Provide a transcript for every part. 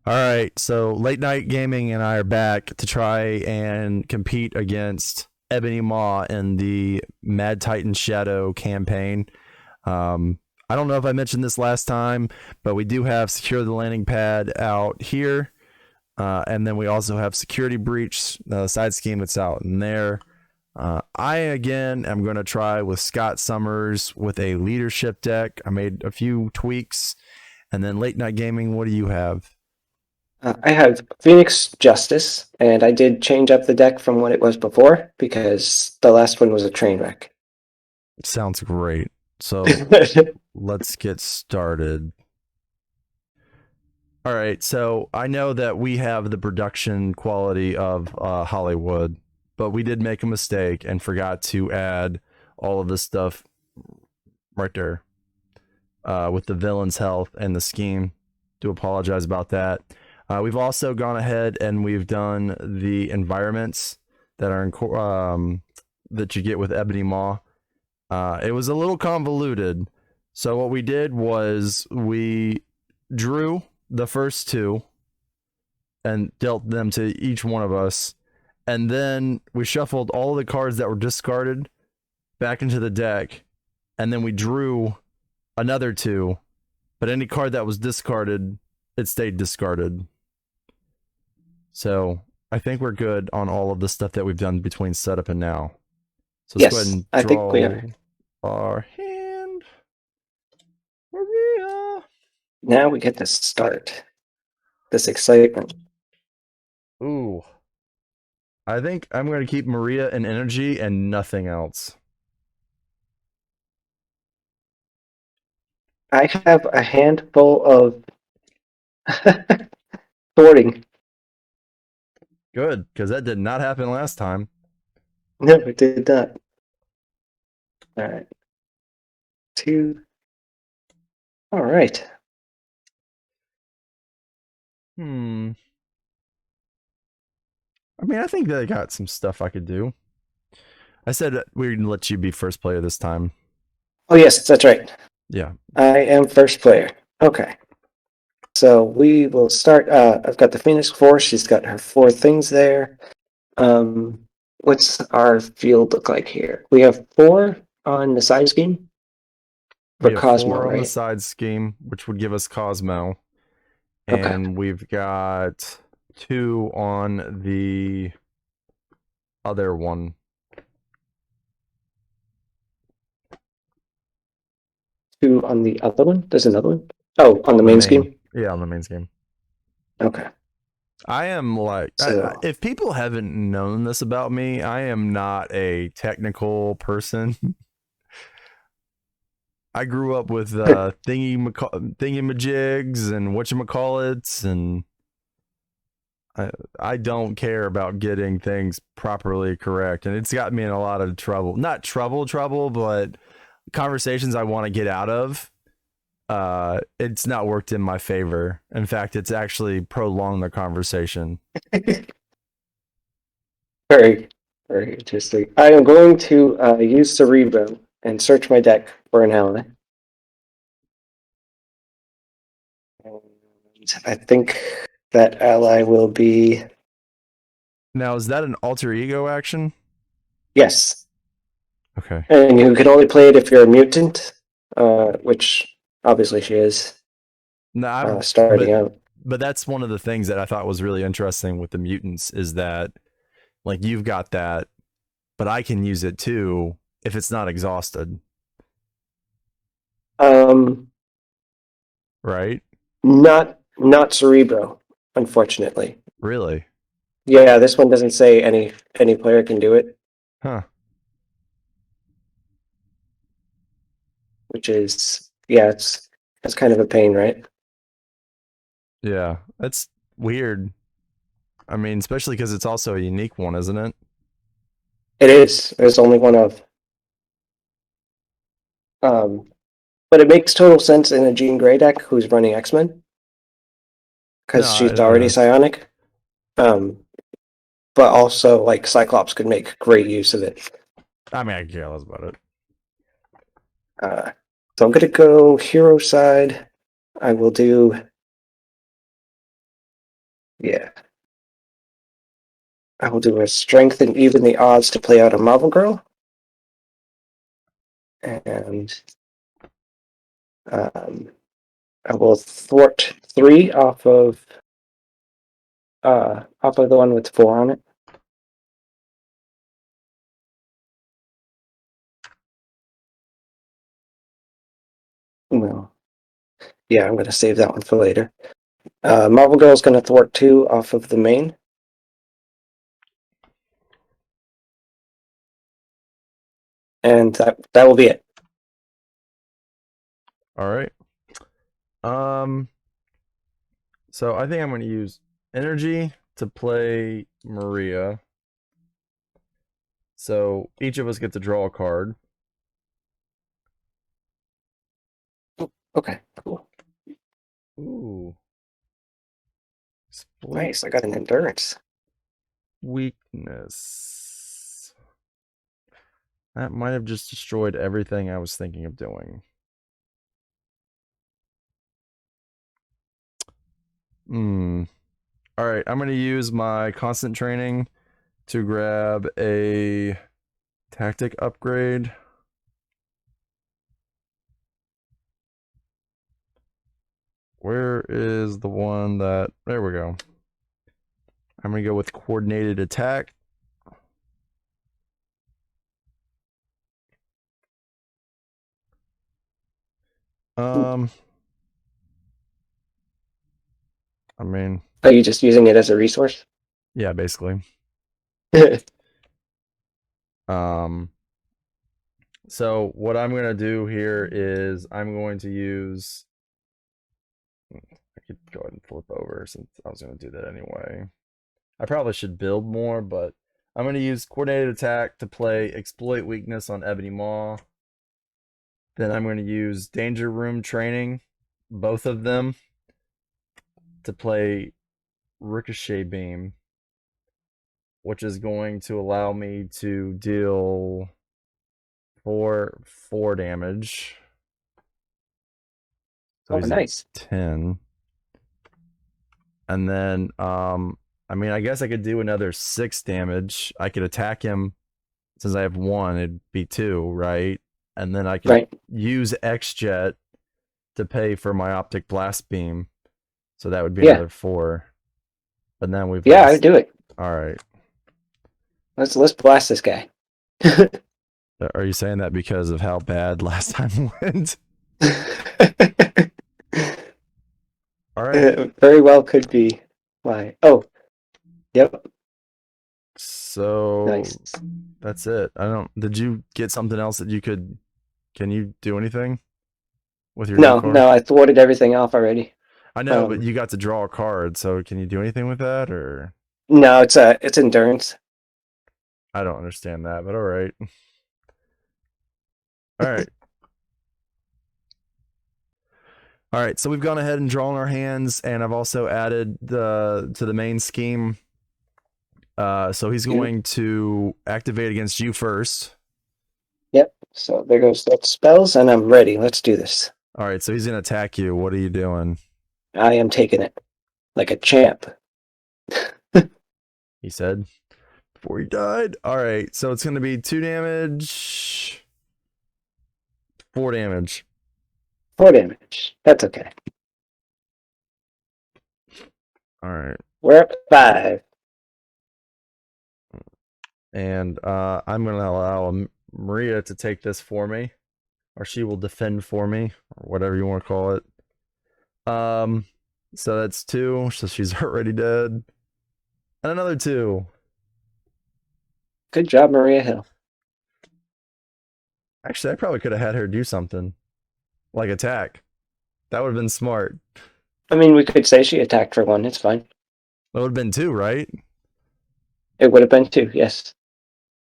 All right, so late night gaming and I are back to try and compete against Ebony Maw in the Mad Titan Shadow campaign. Um, I don't know if I mentioned this last time, but we do have Secure the Landing Pad out here, and then we also have Security Breach, the side scheme that's out in there. I again am going to try with Scott Summers with a leadership deck. I made a few tweaks, and then late night gaming. What do you have? I have Phoenix Justice, and I did change up the deck from what it was before because the last one was a train wreck. Sounds great. So let's get started. All right. So I know that we have the production quality of Hollywood, but we did make a mistake and forgot to add all of this stuff right there with the villain's health and the scheme. Do apologize about that. We've also gone ahead and we've done the environments that are that you get with Ebony Maw. It was a little convoluted. So what we did was we drew the first two and dealt them to each one of us, and then we shuffled all of the cards that were discarded back into the deck, and then we drew another two. But any card that was discarded, it stayed discarded. So I think we're good on all of the stuff that we've done between setup and now. So let's go ahead Yes, and I think we draw are. our hand. Maria. Now we get to start this excitement. Ooh. I think I'm going to keep Maria in energy and nothing else. I have a handful of sorting. Good, because that did not happen last time. No, it did not. All right, two. All right. Hmm. I mean, I think that I got some stuff I could do. I said we'd let you be first player this time. Oh, yes, that's right. Yeah. I am first player. Okay. So we will start. I've got the Phoenix Force. She's got her four things there. Um, what's our field look like here? We have four on the side scheme We for have Cosmo, four on the right? side scheme, which would give us Cosmo. Okay. And we've got two on the other one. Two on the other one. There's another one. Oh, on the On the main main. scheme. Yeah, on the main scheme. Okay. I am like, So if people haven't known this about me, I am not a technical person. I grew up with thingy and whatchamacallits, and I, I don't care about getting things properly correct. And it's got me in a lot of trouble. Not trouble, but conversations I want to get out of. It's not worked in my favor. In fact, it's actually prolonged the conversation. very, very interesting. I am going to use Cerebro and search my deck for an ally. And I think that ally will be Now, is that an alter ego action? yes. Okay. And you can only play it if you're a mutant, which obviously she is No, starting out. but that's one of the things that I thought was really interesting with the mutants is that like you've got that, but I can use it too if it's not exhausted, Um, right? not Cerebro, unfortunately. Really? Yeah, this one doesn't say any player can do it, Huh. which is yeah, it's kind of a pain, right? Yeah. That's weird. I mean, especially because it's also a unique one, isn't it? It is. There's only one of. Um, but it makes total sense in a Jean Grey deck who's running X-Men because No, she's it already does. psionic. Um, but also like Cyclops could make great use of it. I mean, I care less about it. Uh, so I'm gonna go hero side. I will do Yeah. I will do a strength and even the odds to play out a Marvel Girl. And I will thwart 3 off of the one with 4 on it. Well, yeah, I'm going to save that one for later. Marvel Girl is going to thwart 2 off of the main. And that will be it. All right. So I think I'm going to use energy to play Maria. So each of us get to draw a card. Okay, cool. Ooh. Split Nice, I got an endurance. weakness. That might have just destroyed everything I was thinking of doing. All right, I'm going to use my constant training to grab a tactic upgrade. Where is the one that... There we go. I'm going to go with coordinated attack. I mean... Are you just using it as a resource? Yeah, basically. So what I'm going to do here is I'm going to use... I could go ahead and flip over since I was going to do that anyway. I probably should build more, but I'm going to use coordinated attack to play exploit weakness on Ebony Maw. Then I'm going to use danger room training, both of them, to play ricochet beam, which is going to allow me to deal four damage. So he's nice. at 10. And then I mean, I guess I could do another 6 damage. I could attack him since I have 1, it'd be 2, right? And then I could use X-Jet to pay for my optic blast beam. So that would be another 4. But then we've lost... I'd do it. All right. Let's blast this guy. Are you saying that because of how bad last time went? All right. Very well could be why. Oh, yep. So nice. That's it. I don't... Did you get something else that you could... Can you do anything with your new card? No, I thwarted everything off already. I know, but you got to draw a card, so can you do anything with that, or? No, it's endurance. I don't understand that, but all right. All right. All right, so we've gone ahead and drawn our hands, and I've also added to the main scheme. So he's going to activate against you first. Yep. So there goes that spells, and I'm ready. Let's do this. All right, so he's going to attack you. What are you doing? I am taking it like a champ. He said before he died. All right, so it's going to be 2 damage, 4 damage. 4 damage. That's okay. All right. We're up 5. And I'm going to allow Maria to take this for me, or she will defend for me, or whatever you want to call it. So that's 2, so she's already dead. And another 2. Good job, Maria Hill. Actually, I probably could have had her do something, like attack. That would have been smart. I mean, we could say she attacked for 1. It's fine. That would have been 2, right? It would have been 2, yes.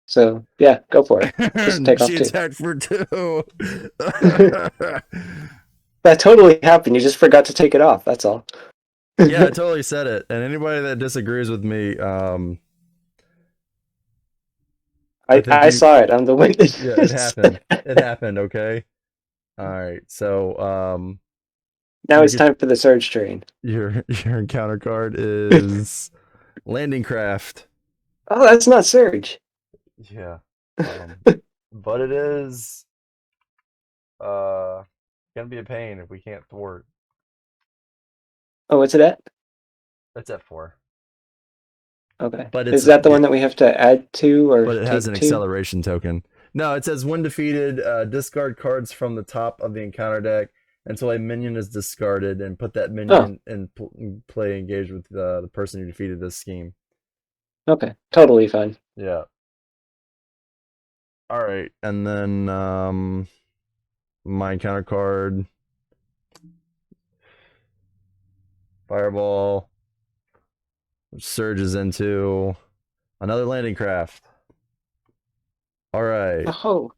So, yeah, go for it. Just take off 2. She attacked for 2. That totally happened. You just forgot to take it off. That's all. Yeah, I totally said it. And anybody that disagrees with me, I saw it. I'm the witness. Yeah, it happened. It happened, okay? All right. So, Now You it's get time for the surge train. your encounter card is landing craft. Oh, that's not surge. Yeah. But it is uh gonna be a pain if we can't thwart. Oh, what's it at? That's at 4. Okay. But it's Is that the one it, that we have to add to or but it has take an to? acceleration token. No, it says when defeated, discard cards from the top of the encounter deck until a minion is discarded, and put that Oh, minion in play engaged with the person who defeated this scheme. okay. Totally fine. Yeah. All right, and then my encounter card, fireball, surges into another landing craft. All right, Oh,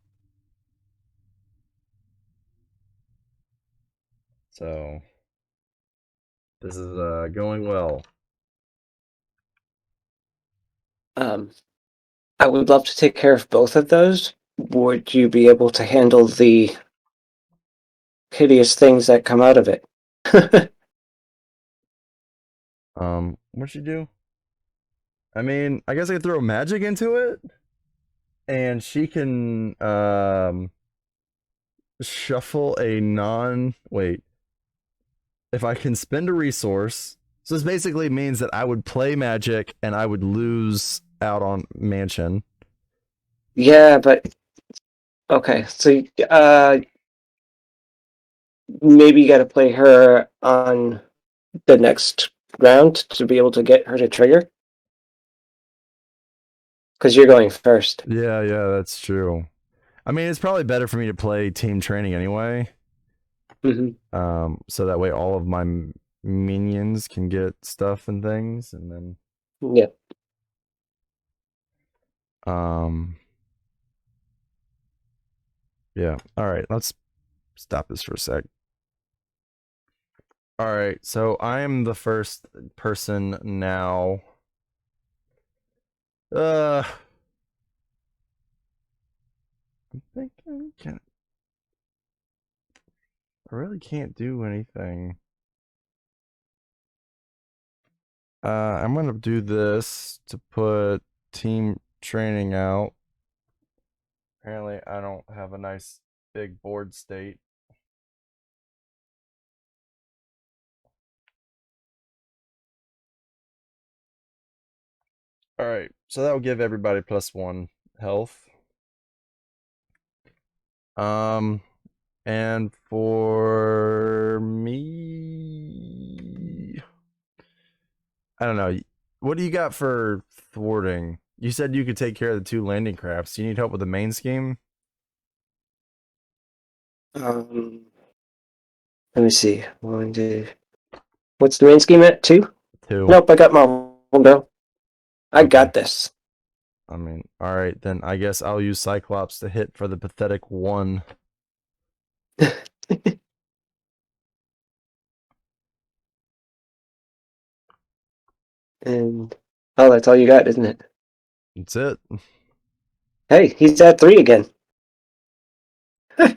so this is going well. um, I would love to take care of both of those. Would you be able to handle the hideous things that come out of it? What'd you do? I mean, I guess I could throw magic into it, and she can shuffle a non. Wait, if I can spend a resource. So this basically means that I would play magic and I would lose out on mansion. Yeah, but okay. So, maybe you got to play her on the next round to be able to get her to trigger because you're going first. Yeah, yeah, that's true. I mean, it's probably better for me to play team training anyway. Hmm. So that way all of my minions can get stuff and things, and then Yeah. um, yeah. All right, let's stop this for a sec. All right, so I am the first person now. I thinking, I really can't do anything. I'm gonna do this to put team training out. Apparently, I don't have a nice big board state. All right, so that will give everybody +1 health. Um, and for me, I don't know. What do you got for thwarting? You said you could take care of the 2 landing crafts. You need help with the main scheme? Um, Let me see. One, two. What's the main scheme at? 2? 2. Nope, I got my window. I Okay. got this. I mean, all right, then I guess I'll use Cyclops to hit for the pathetic 1. And oh, that's all you got, isn't it? That's it. Hey, he's at 3 again. All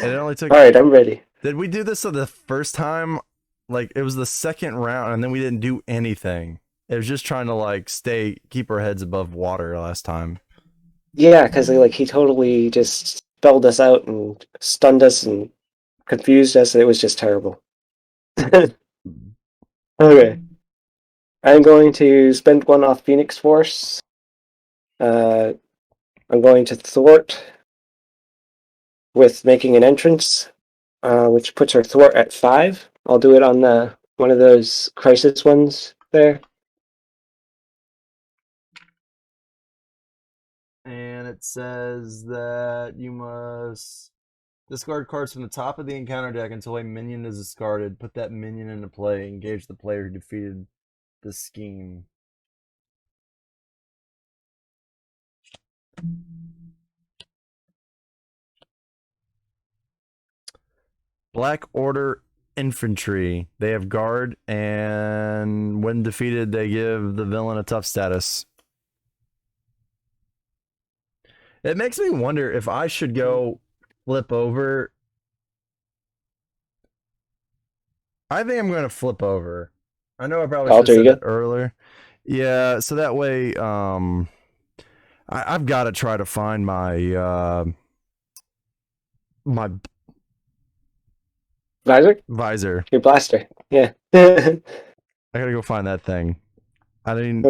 And it only took. right, I'm ready. Did we do this the first time? Like it was the second round, and then we didn't do anything. It was just trying to like keep our heads above water last time. Yeah, because like he totally just spelled us out and stunned us and confused us. It was just terrible. Okay, I'm going to spend 1 off Phoenix Force. Uh, I'm going to thwart with making an entrance, which puts her thwart at 5. I'll do it on the one of those crisis ones there. And it says that you must discard cards from the top of the encounter deck until a minion is discarded. Put that minion into play. Engage the player who defeated the scheme. Black Order Infantry. They have guard, and when defeated, they give the villain a tough status. It makes me wonder if I should go flip over I think I'm gonna flip over. I know I probably should have Alter said that ego. earlier. Yeah, so that way, I've got to try to find my Visor. visor. Your blaster. Yeah. Okay. I gotta go find that thing. I mean,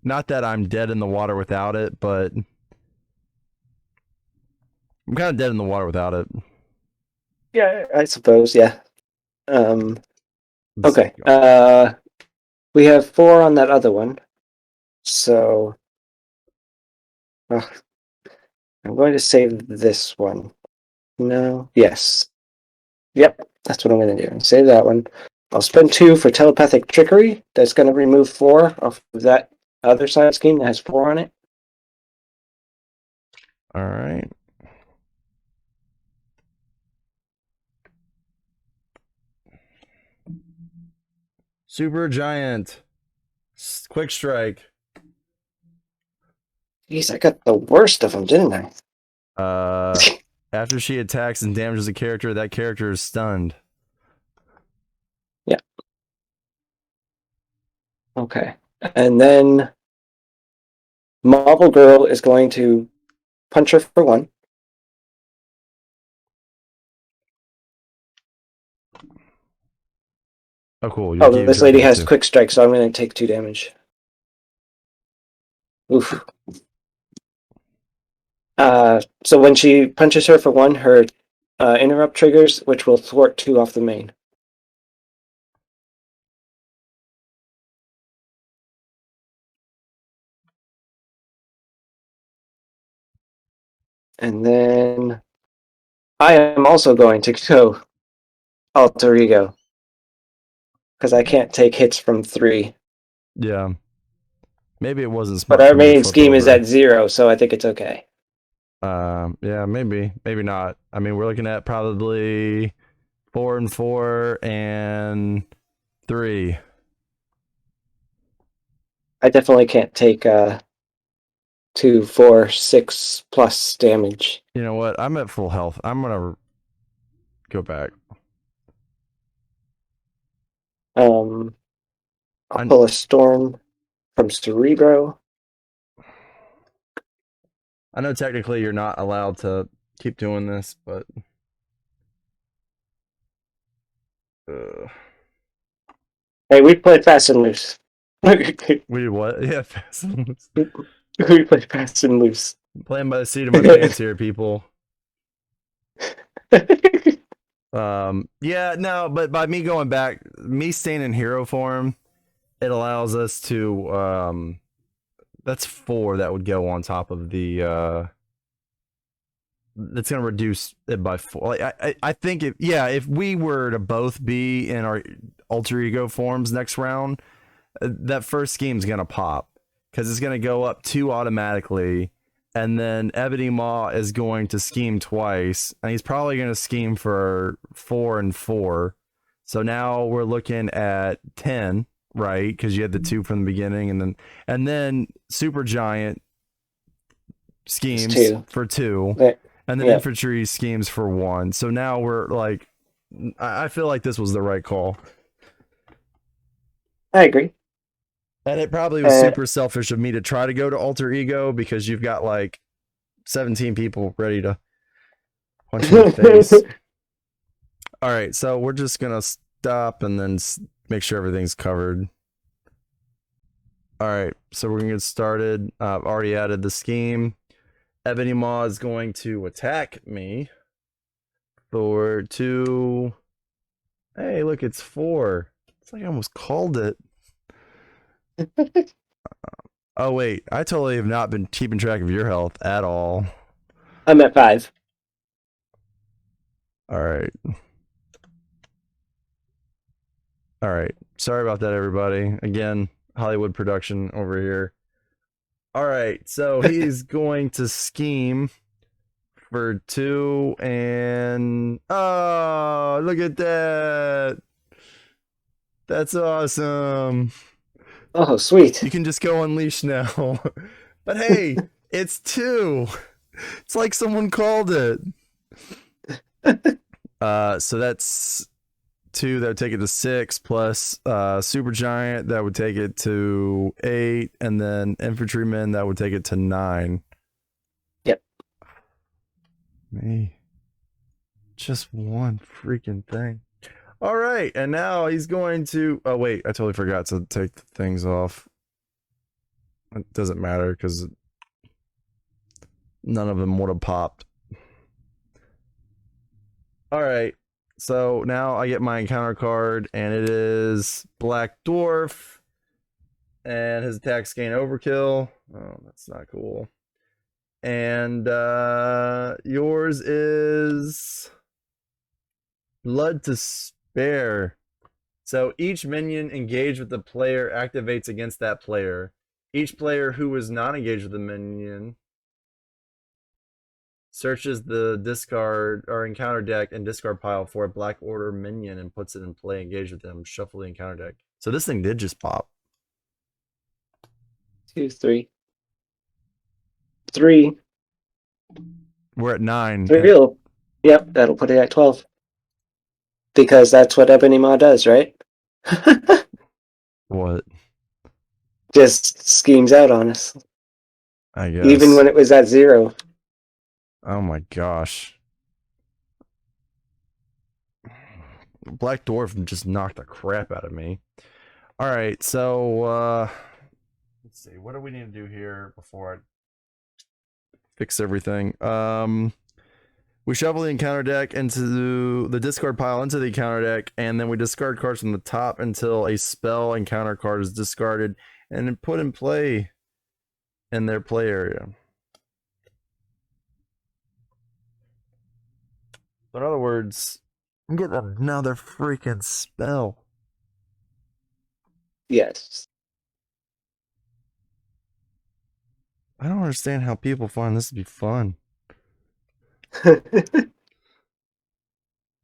not that I'm dead in the water without it, but I'm kind of dead in the water without it. Yeah, I suppose. Yeah. Um. Let's Okay. go. We have 4 on that other one, so I'm going to save this one. No. Yes. Yep. That's what I'm going to do. Save that one. I'll spend 2 for telepathic trickery. That's going to remove 4 off of that other side scheme that has 4 on it. All right. Super giant. Quick strike. Jeez, I got the worst of them, didn't I? After she attacks and damages a character, that character is stunned. Yeah. Okay. And then Marble Girl is going to punch her for 1. Oh, cool. You're Oh, keeping this track lady of it has too. quick strike, so I'm going to take 2 damage. Oof. So when she punches her for 1, her interrupt triggers, which will thwart 2 off the main. And then I am also going to go alter ego because I can't take hits from 3. Yeah. Maybe it wasn't But smart our for me to main flip scheme is over. at 0, so I think it's okay. Yeah, maybe not. I mean, we're looking at probably 4 and 4 and 3. I definitely can't take 2, 4, 6 plus damage. You know what? I'm at full health. I'm gonna go back. I'll I pull a storm from Cerebro. I know technically you're not allowed to keep doing this, but uh, Hey, we play fast and loose. we did what? Yeah, fast and loose. We play fast and loose. Playing by the seat of my pants here, people. Yeah, no, but by me going back, me staying in hero form, it allows us to that's 4 that would go on top of the that's gonna reduce it by 4. Like I think if we were to both be in our alter ego forms next round, that first scheme's gonna pop because it's gonna go up 2 automatically, and then Ebony Maw is going to scheme twice, and he's probably gonna scheme for 4 and 4. So now we're looking at 10, right? Because you had the 2 from the beginning, and then Super Giant schemes for 2, and then Yeah, infantry schemes for 1. So now we're like, I feel like this was the right call. I agree. And it probably was super selfish of me to try to go to alter ego because you've got like 17 people ready to punch you in the face. All right, so we're just gonna stop and then make sure everything's covered. All right, so we're gonna get started. I've already added the scheme. Ebony Maw is going to attack me for 2. Hey, look, it's 4. It's like I almost called it. Oh wait, I totally have not been keeping track of your health at all. I'm at 5. All right. All right. Sorry about that, everybody. Again, Hollywood production over here. All right. So he's going to scheme for 2 and oh, look at that. That's awesome. Oh, sweet. You can just go unleash now. But hey, it's 2. It's like someone called it. So that's 2, that would take it to 6, plus super giant, that would take it to 8, and then infantrymen, that would take it to 9. Yep. Me. Just one freaking thing. All right, and now he's going to. Oh wait, I totally forgot to take the things off. It doesn't matter because none of them would have popped. All right, so now I get my encounter card, and it is Black Dwarf, and his attacks gain overkill. Oh, that's not cool. And yours is Blood to Spare. So each minion engaged with the player activates against that player. Each player who is not engaged with the minion searches the discard or encounter deck and discard pile for a Black Order minion and puts it in play engaged with them. Shuffle the encounter deck. So this thing did just pop. 2, 3. 3. We're at 9. 3. Yep, that'll put it at 12. Because that's what Ebony Maw does, right? What? Just schemes out on us. I guess. Even when it was at 0. Oh my gosh. Black Dwarf just knocked the crap out of me. All right, so let's see. What do we need to do here before I fix everything? We shuffle the encounter deck into the discard pile into the encounter deck, and then we discard cards from the top until a spell encounter card is discarded and then put in play in their play area. So in other words, I'm getting another freaking spell. Yes. I don't understand how people find this to be fun. And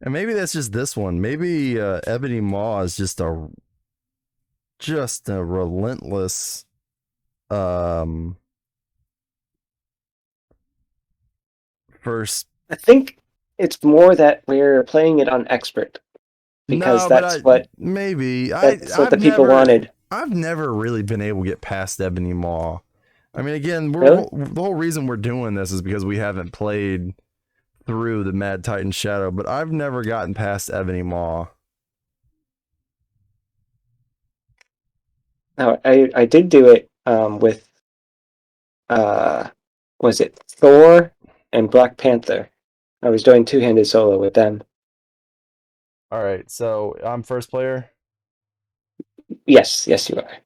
maybe that's just this one. Maybe Ebony Maw is just a relentless first. I think it's more that we're playing it on expert. Because that's what the people wanted. I've never really been able to get past Ebony Maw. I mean, again, Really? the whole reason we're doing this is because we haven't played through the Mad Titan Shadow, but I've never gotten past Ebony Maw. No, I did do it with was it Thor and Black Panther? I was doing two-handed solo with them. All right, so I'm first player. Yes, you are.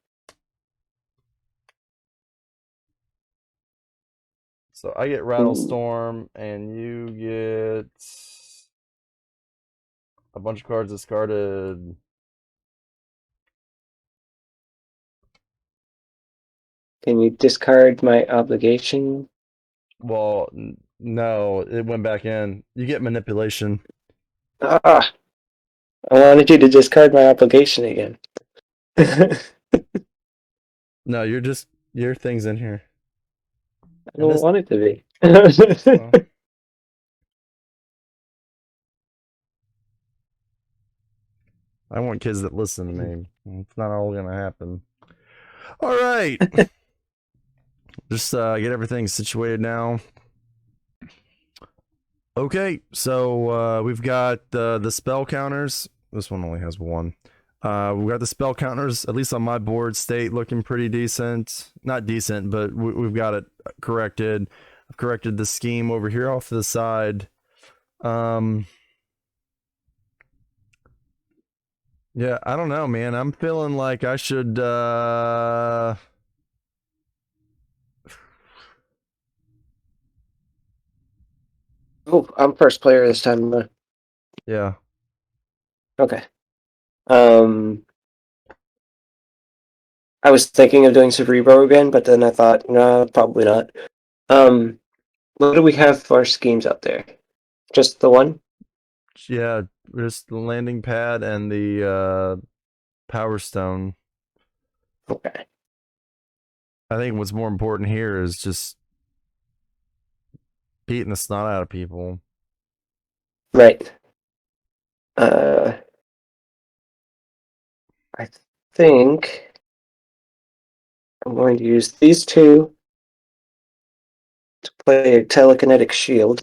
So I get Rattlestorm, and you get a bunch of cards discarded. Can you discard my obligation? Well, no, it went back in. You get Manipulation. Ah, I wanted you to discard my obligation again. No, your thing's in here. I don't want it to be. Well, I want kids that listen to me. It's not all gonna happen. All right. Just get everything situated now. Okay, so we've got the spell counters. This one only has one. We've got the spell counters, at least on my board state, looking pretty decent. Not decent, but we've got it corrected. I've corrected the scheme over here off to the side. Yeah, I don't know, man. I'm feeling like I should Oh, I'm first player this time. Yeah. Okay. I was thinking of doing Cerebro again, but then I thought, no, probably not. What do we have for schemes out there? Just the one? Yeah, just the landing pad and the power stone. Okay. I think what's more important here is just beating the snot out of people. Right. I think I'm going to use these two to play a telekinetic shield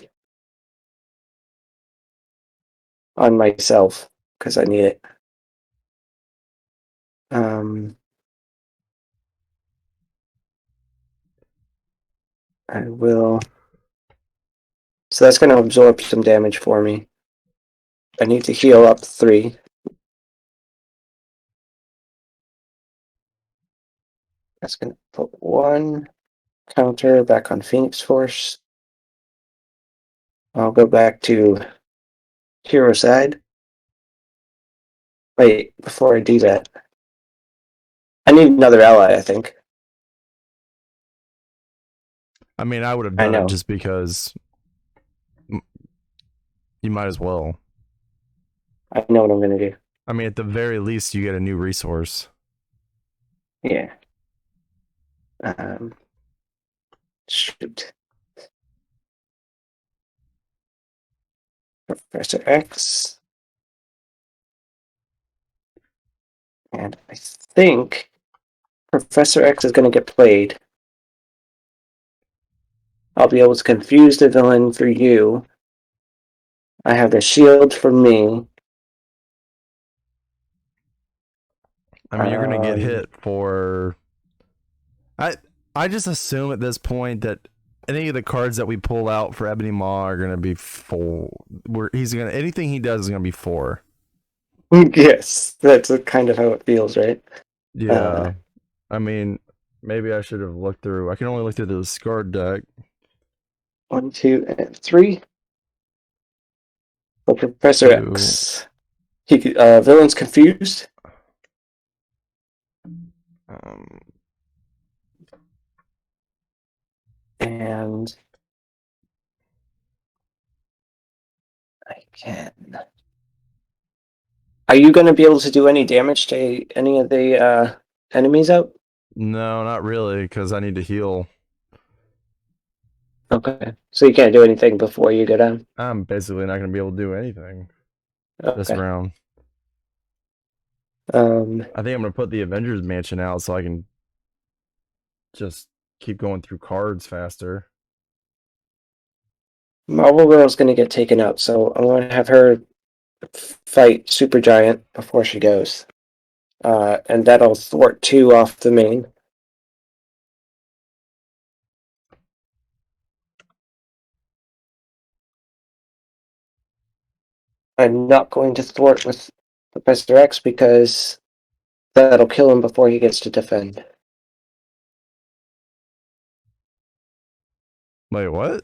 on myself because I need it. I will. So that's going to absorb some damage for me. I need to heal up 3. That's going to put 1 counter back on Phoenix Force. I'll go back to hero side. Wait, before I do that, I need another ally, I think. I mean, I would have I done it know. just because you might as well. I know what I'm going to do. I mean, at the very least, you get a new resource. Yeah. Shoot. Professor X. And I think Professor X is going to get played. I'll be able to confuse the villain for you. I have the shield for me. I mean, you're gonna get hit for. I just assume at this point that any of the cards that we pull out for Ebony Maw are gonna be full. He's gonna anything he does is gonna be 4. Yes, that's kind of how it feels, right? Yeah, I mean, maybe I should have looked through. I can only look through the discard deck. 1, 2, and 3. So Professor 2. X. Villain's confused. Um, And I can. Are you going to be able to do any damage to any of the enemies out? no, not really, because I need to heal. Okay. So you can't do anything before you go down? I'm basically not gonna be able to do anything this Okay. round. I think I'm gonna put the Avengers Mansion out so I can just keep going through cards faster. Marvel Girl's going to get taken out, so I'm going to have her fight Supergiant before she goes. And that'll thwart 2 off the main. I'm not going to thwart with Professor X because that'll kill him before he gets to defend. Wait, what?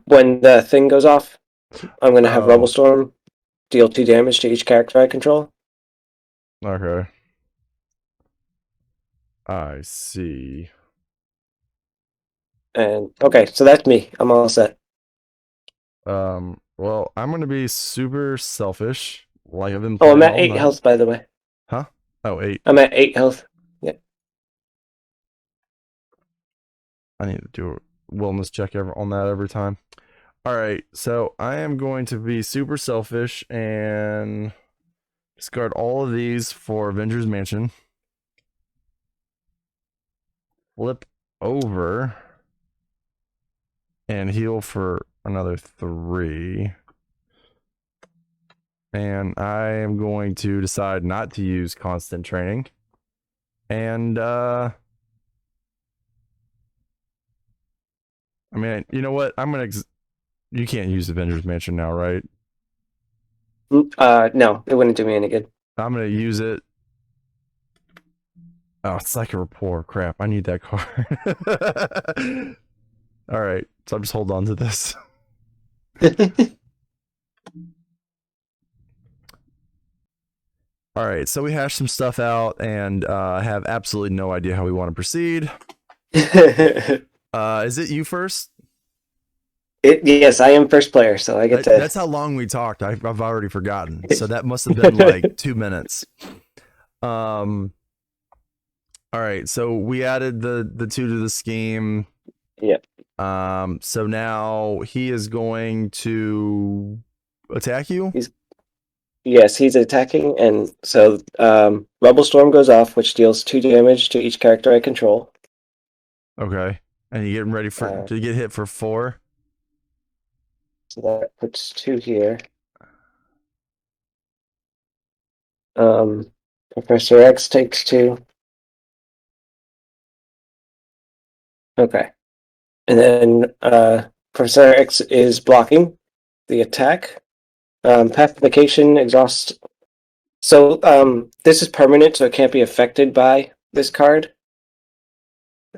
When the thing goes off, I'm going to have Rebel Oh, Storm deal 2 damage to each character I control. okay. I see. And okay, so that's me. I'm all set. Well, I'm gonna be super selfish, like I've been Oh, I'm playing at all 8 night. health, by the way. Huh? Oh, 8. I'm at 8 health. Yeah. I need to do a wellness check on that every time. All right, so I am going to be super selfish and discard all of these for Avengers Mansion. Flip over and heal for another 3. And I am going to decide not to use constant training. And I mean, you know what? I'm gonna. You can't use Avengers Mansion now, right? No, it wouldn't do me any good. I'm gonna use it. Oh, it's like a rapport. Crap, I need that card. All right, so I'm just hold on to this. All right, so we hashed some stuff out and have absolutely no idea how we want to proceed. Is it you first? Yes, I am first player, so I get to. That's how long we talked. I've already forgotten. So that must have been like 2 minutes. All right, so we added the 2 to the scheme. Yep. So now he is going to attack you. Yes, he's attacking, and so Rebel Storm goes off, which deals 2 damage to each character I control. Okay. And you getting ready for to get hit for 4? So that puts 2 here. Professor X takes 2. Okay. And then Professor X is blocking the attack. Pacification, exhaust. So this is permanent, so it can't be affected by this card.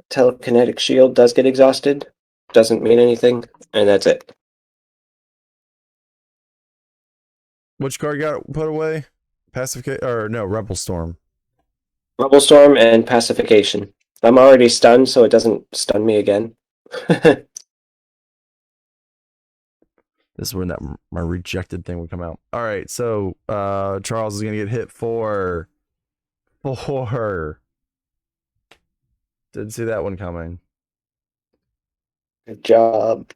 Telekinetic shield does get exhausted. Doesn't mean anything, and that's it. Which card got put away? Pacification or no, Rebel Storm. Rebel Storm and Pacification. I'm already stunned, so it doesn't stun me again. This is when that my rejected thing would come out. All right, so Charles is gonna get hit for 4. Didn't see that one coming. Good job.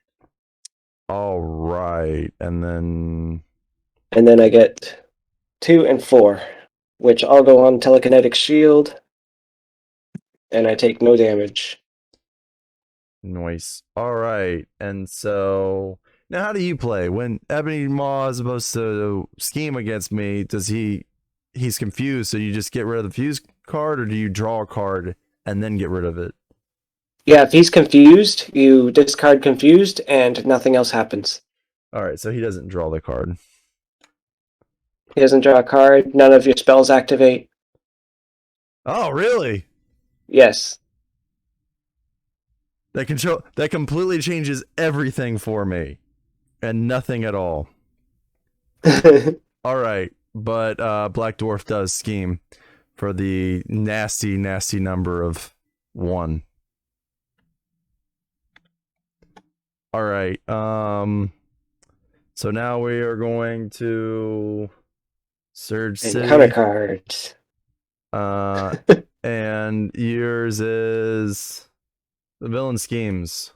All right, and then I get 2 and 4, which all go on telekinetic shield, and I take no damage. Nice. All right, and so now how do you play when Ebony Maw is supposed to scheme against me? Does he's confused, so you just get rid of the fuse card, or do you draw a card and then get rid of it? Yeah, if he's confused, you discard confused, and nothing else happens. All right, so he doesn't draw the card. He doesn't draw a card. None of your spells activate. Oh, really? Yes. That completely changes everything for me, and nothing at all. All right, but Black Dwarf does scheme for the nasty, nasty number of 1. All right. So now we are going to Surge And City. counter cards. And yours is the villain schemes.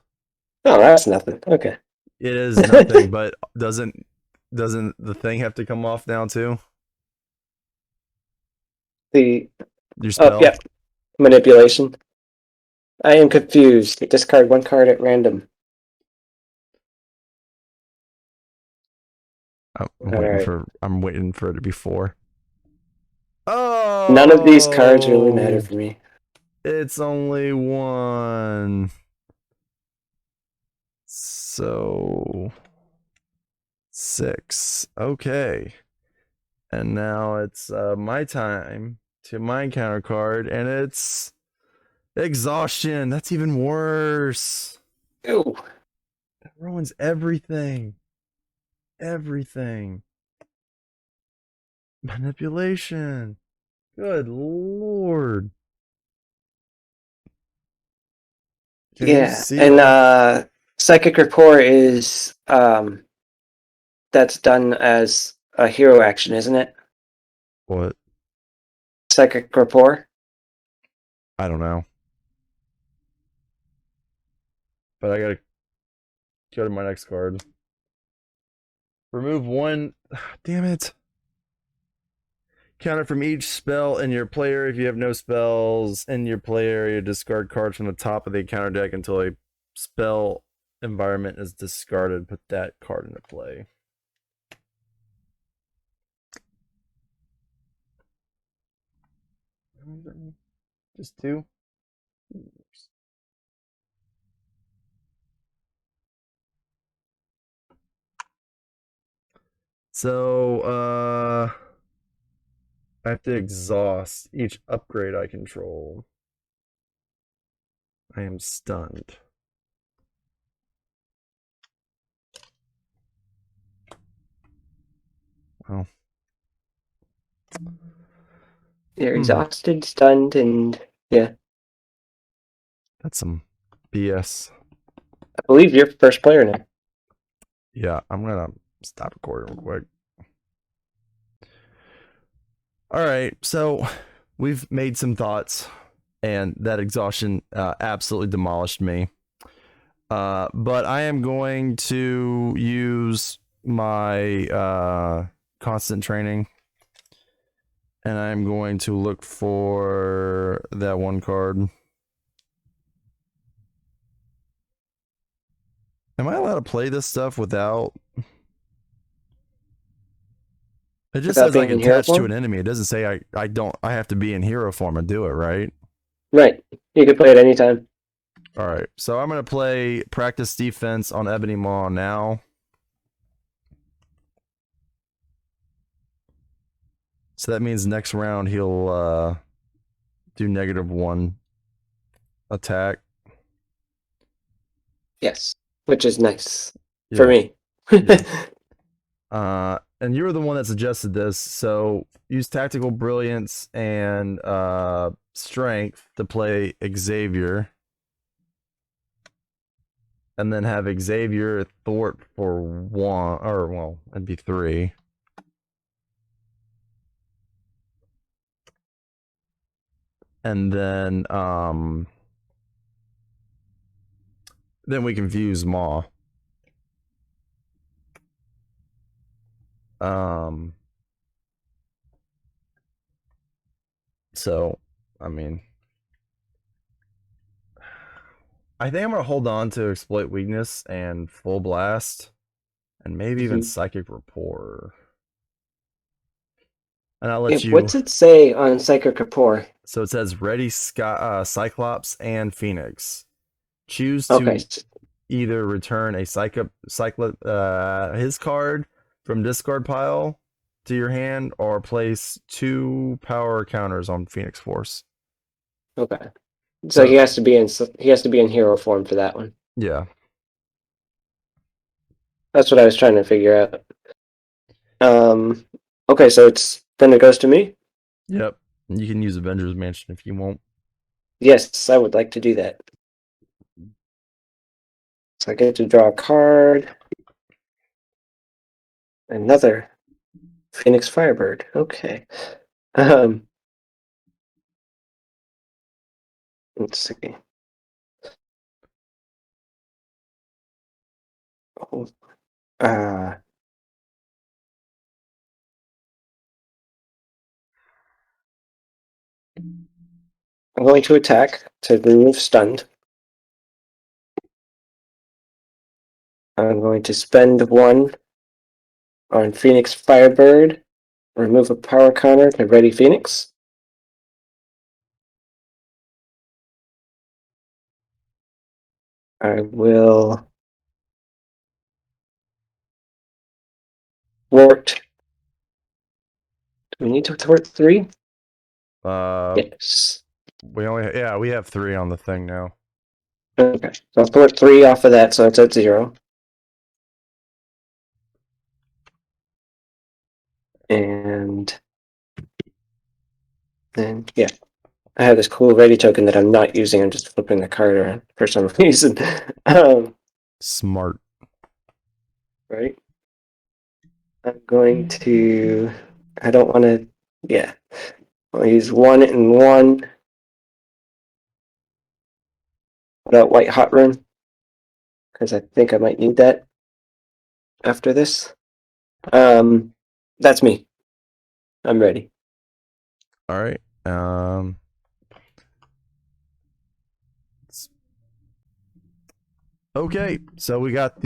Oh, that's nothing. Okay. It is nothing, but doesn't the thing have to come off now too? Your spell? Yeah. Manipulation. I am confused. Discard 1 card at random. I'm waiting for it to be 4. Oh, none of these cards really matter for me. It's only 1. So 6. Okay. And now it's my time to my counter card, and it's exhaustion. That's even worse. Ew. That ruins everything. Everything. Manipulation. Good lord. Yeah, and Psychic Rapport is that's done as a hero action, isn't it? What? Psychic Rapport? I don't know. But I gotta go to my next card. Remove 1. Damn it. Counter from each spell in your play area. If you have no spells in your play area, discard cards from the top of the counter deck until a spell environment is discarded. Put that card into play. Just 2. So, I have to exhaust each upgrade I control. I am stunned. Wow. You're exhausted, stunned, and yeah. That's some BS. I believe you're first player now. Yeah, I'm gonna stop recording real quick. All right, so we've made some thoughts, and that exhaustion absolutely demolished me. But I am going to use my constant training. And I'm going to look for that one card. Am I allowed to play this stuff without? It just Without says like being in hero attached to an form? enemy. It doesn't say I don't. I have to be in hero form to do it, right? Right. You can play it anytime. All right. So I'm gonna play practice defense on Ebony Maw now. So that means next round he'll do -1 attack. Yes. Which is nice for Yeah. me. And you were the one that suggested this. So use tactical brilliance and strength to play Xavier. And then have Xavier thwart for 1, or well, it'd be 3. And then we can fuse Maw. So I mean, I think I'm gonna hold on to exploit weakness and full blast, and maybe even psychic rapport. And I'll let you. What's it say on Psychic Rapport? So it says ready Cyclops and Phoenix. Choose to either return a his card from discard pile to your hand, or place 2 power counters on Phoenix Force. Okay. So he has to be in hero form for that one. Yeah. That's what I was trying to figure out. Okay, so then it goes to me? Yep. You can use Avengers Mansion if you want. Yes, I would like to do that. So I get to draw a card. Another Phoenix Firebird. Okay. Let's see. I'm going to attack to remove stunned. I'm going to spend 1 on Phoenix Firebird. Remove a power counter to ready Phoenix. I will thwart. Do we need to thwart 3? Yes. We have 3 on the thing now. Okay, so I'll thwart 3 off of that, so it's at 0. And then, yeah. I have this cool ready token that I'm not using. I'm just flipping the card around for some reason. Smart. Right? I'm going to... I don't want to... Yeah. I'll use 1 and 1. Without White Hot Room. Because I think I might need that after this. That's me. I'm ready. All right. Okay, so we got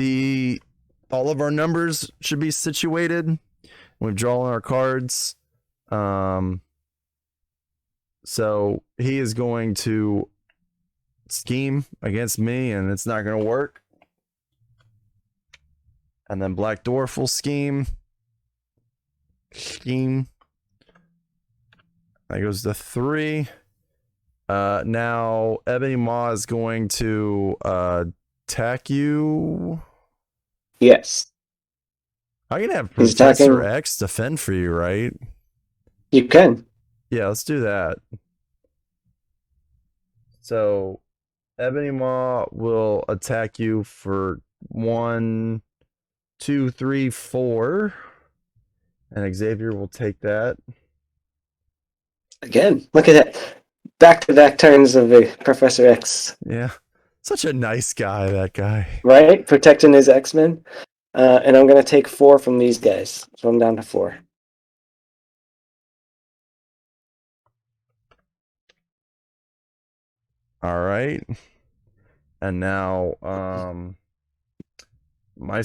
all of our numbers should be situated. We've drawn our cards. So he is going to scheme against me, and it's not going to work. And then Black Dwarf will scheme. That goes to 3. Now Ebony Maw is going to attack you. Yes. I can have Professor X defend for you, right? You can. Yeah, let's do that. So Ebony Maw will attack you for 1, 2, 3, 4. And Xavier will take that. Again, look at that. Back-to-back turns of the Professor X. Yeah. Such a nice guy, that guy. Right? Protecting his X-Men. And I'm gonna take 4 from these guys, so I'm down to 4. All right. And now, my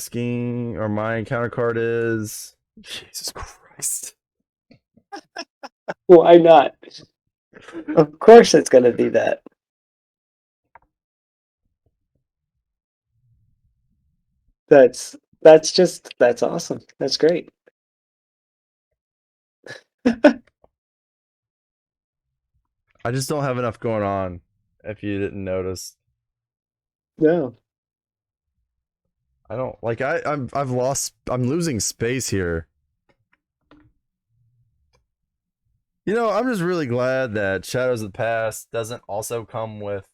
encounter card is Jesus Christ. Why not? Of course, it's gonna be that. That's awesome. That's great. I just don't have enough going on. If you didn't notice, No. I don't like. I've lost. I'm losing space here. You know, I'm just really glad that Shadows of the Past doesn't also come with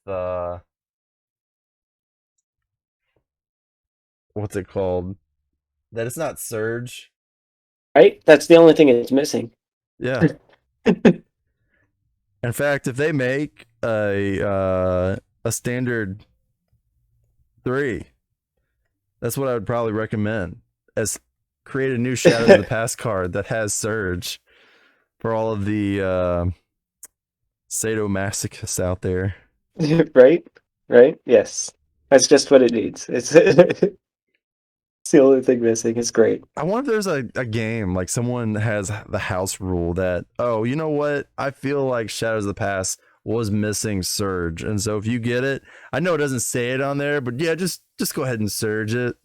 what's it called? That it's not Surge. Right? That's the only thing it's missing. Yeah. In fact, if they make a standard 3, that's what I would probably recommend. As create a new Shadows of the Past card that has Surge for all of the sadomasochists out there. Right? Right? Yes. That's just what it needs. It's the only thing missing. It's great. I wonder if there's a game like someone has the house rule that, oh, you know what? I feel like Shadows of the Past was missing Surge. And so if you get it, I know it doesn't say it on there, but yeah, just go ahead and Surge it.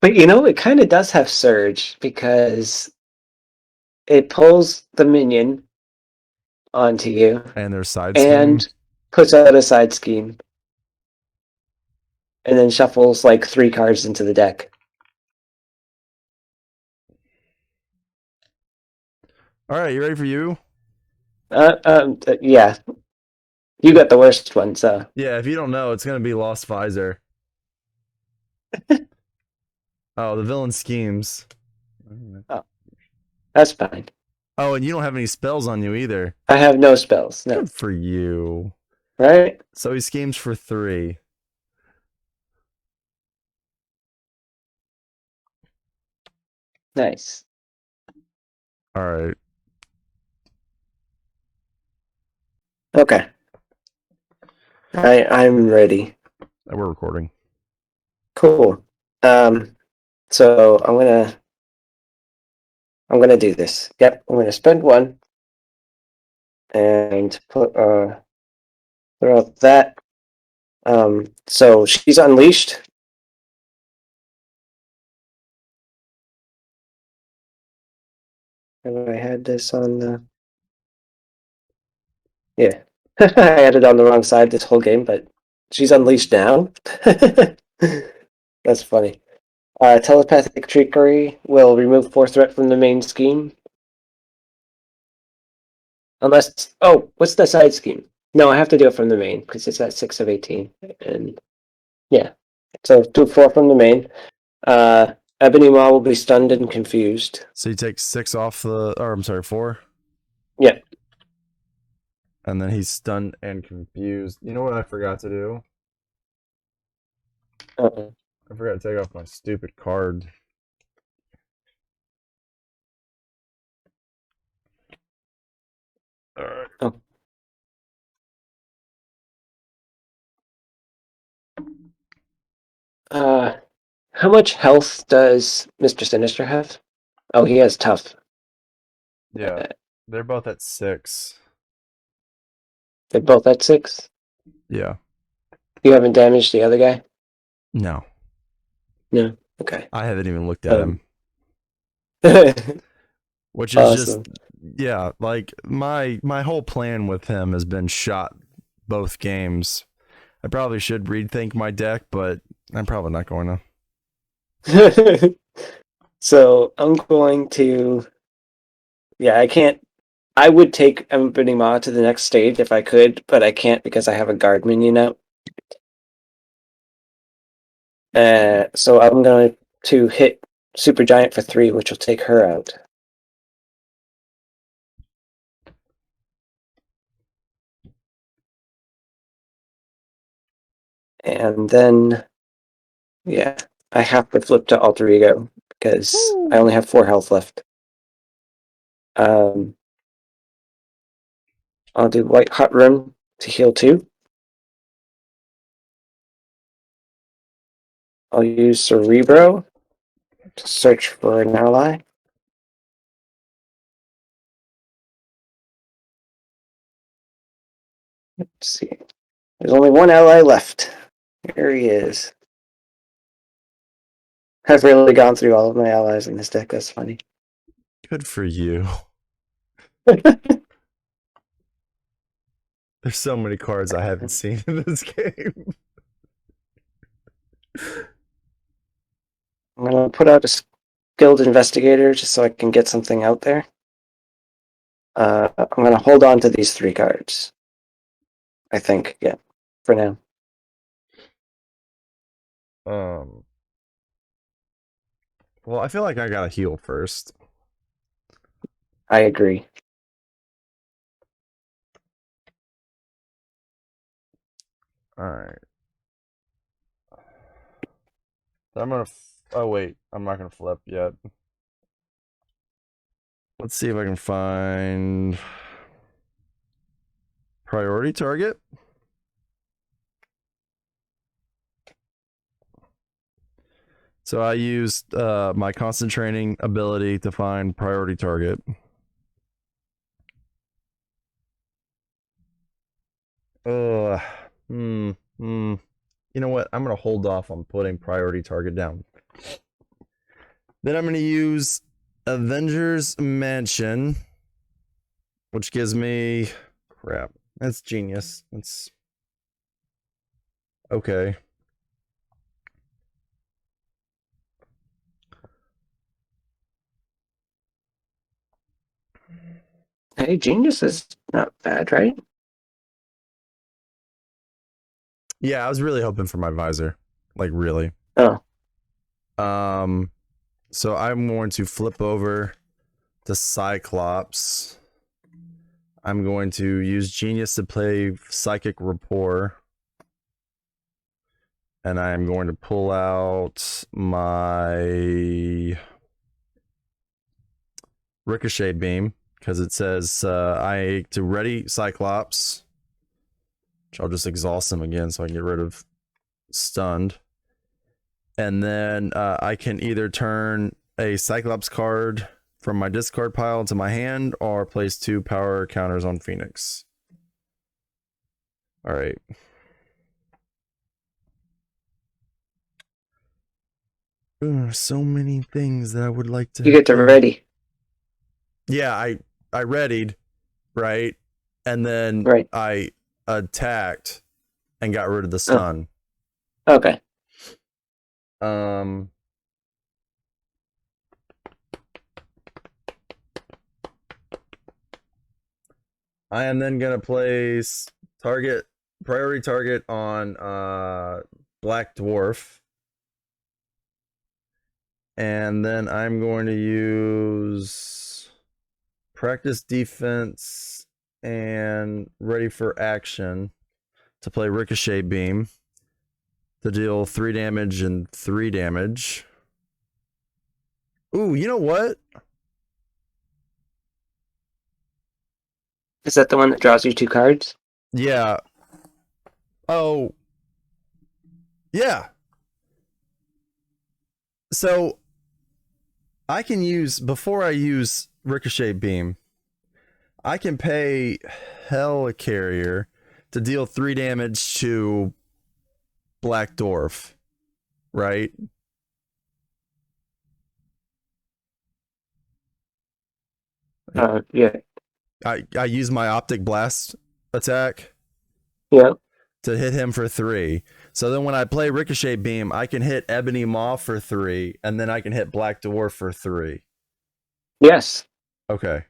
But it kind of does have Surge because it pulls the minion onto you And their side scheme. and puts out a side scheme and then shuffles like 3 cards into the deck. All right, you ready for you? Yeah. You got the worst one, so. Yeah, if you don't know, it's gonna be Lost Visor. Oh, the villain schemes. Oh, that's fine. Oh, and you don't have any spells on you either. I have no spells. No. Good for you. Right? So he schemes for 3. Nice. All right. Okay. I'm ready. We're recording. Cool. So I'm gonna do this. Yep, I'm gonna spend 1 and throw out that. So she's unleashed. Have I had this on the? Yeah, I had it on the wrong side this whole game, but she's unleashed now. That's funny. Telepathic trickery will remove 4 threat from the main scheme. Unless, what's the side scheme? No, I have to do it from the main because it's at 6 of 18. And yeah, so do 4 from the main. Ebony Maw will be stunned and confused. So you take 6 off the, or I'm sorry, 4. Yeah. And then he's stunned and confused. You know what I forgot to do? Uh-uh. I forgot to take off my stupid card. All right. Oh. How much health does Mr. Sinister have? Oh, he has tough. Yeah, they're both at 6. They're both at 6. Yeah. You haven't damaged the other guy? No, No. Okay. I haven't even looked at him. Which is Awesome. just, yeah, like my whole plan with him has been shot both games. I probably should rethink my deck, but I'm probably not going to. So I'm going to. Yeah, I can't. I would take Ebony Maw to the next stage if I could, but I can't because I have a guard minion out. So I'm going to hit Super Giant for 3, which will take her out. And then Yeah, I have to flip to alter ego because I only have 4 health left. I'll do white hot room to heal 2. I'll use Cerebro to search for an ally. Let's see. There's only one ally left. Here he is. I've really gone through all of my allies in this deck. That's funny. Good for you. There's so many cards I haven't seen in this game. I'm gonna put out a skilled investigator just so I can get something out there. I'm gonna hold on to these 3 cards. I think, yeah, for now. Well, I feel like I gotta heal first. I agree. Alright. So I'm gonna. Oh, wait. I'm not gonna flip yet. Let's see if I can find. Priority target? So I used my constant training ability to find priority target. You know what? I'm gonna hold off on putting priority target down. Then I'm gonna use Avengers Mansion, which gives me crap. That's genius. That's okay. Hey, Genius is not bad, right? Yeah, I was really hoping for my visor. Like really. Oh. So I'm going to flip over to Cyclops. I'm going to use Genius to play Psychic Rapport. And I'm going to pull out my Ricochet Beam because it says I to ready Cyclops, which I'll just exhaust him again so I can get rid of stunned. And then I can either turn a Cyclops card from my discard pile to my hand or place 2 power counters on Phoenix. All right. So many things that I would like to. You get to ready. Yeah, I readied, right? And then Right. I attacked and got rid of the stun. Oh. Okay. I am then gonna place priority target on Black Dwarf. And then I'm going to use practice defense and ready for action to play Ricochet Beam to deal 3 damage and 3 damage. Ooh, you know what? Is that the one that draws you 2 cards? Yeah. Oh. Yeah. So I can use, before I use Ricochet Beam, I can pay Helicarrier to deal 3 damage to Black Dwarf, right? Yeah. I use my Optic Blast attack Yeah. to hit him for 3. So then when I play Ricochet Beam, I can hit Ebony Maw for 3, and then I can hit Black Dwarf for 3. Yes. Okay.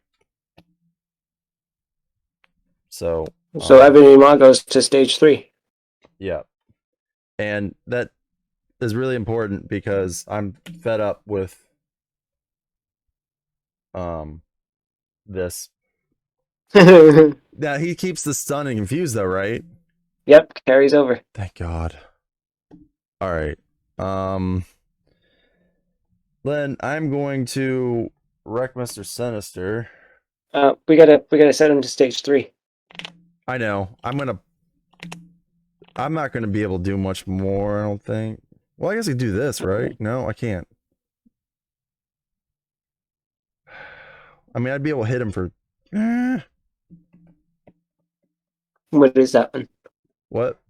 So Ebony Maw goes to stage 3. Yeah. And that is really important because I'm fed up with this. Now he keeps the stun and confused though, right? Yep, carries over. Thank God. All right. Um, then I'm going to wreck Mr. Sinister. We gotta set him to stage 3. I know. I'm not gonna be able to do much more, I don't think. Well, I guess I could do this, right? Okay. No, I can't. I mean, I'd be able to hit him for. What is that one? What?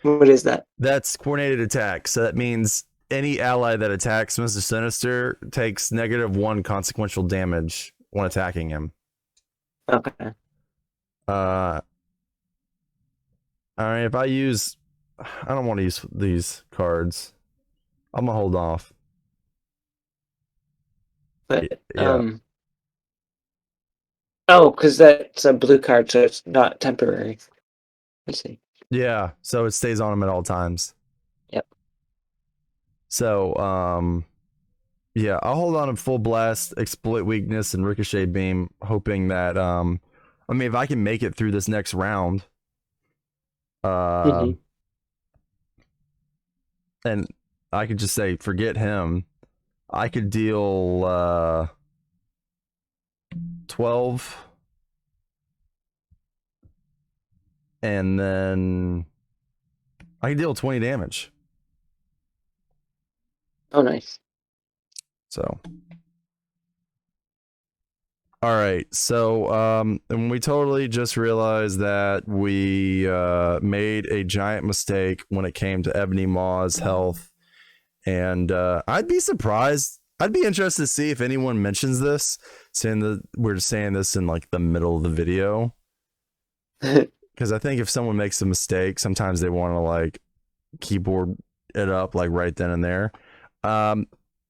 What is that? That's coordinated attack. So that means any ally that attacks Mr. Sinister takes -1 consequential damage when attacking him. Okay. Uh, all right. If I use, I don't want to use these cards. I'm gonna hold off. But Yeah, oh, because that's a blue card, so it's not temporary. I see. yeah. So it stays on him at all times. Yep. So, yeah, I'll hold on to full blast, exploit weakness, and ricochet beam, hoping that, I mean, if I can make it through this next round, Hmm. and I could just say forget him. I could deal 12, and then I can deal 20 damage. Oh, nice. So, all right. So, and we totally just realized that we made a giant mistake when it came to Ebony Maw's health. And I'd be surprised. I'd be interested to see if anyone mentions this, saying that we're saying this in like the middle of the video. Because I think if someone makes a mistake, sometimes they want to like keyboard it up like right then and there. Um,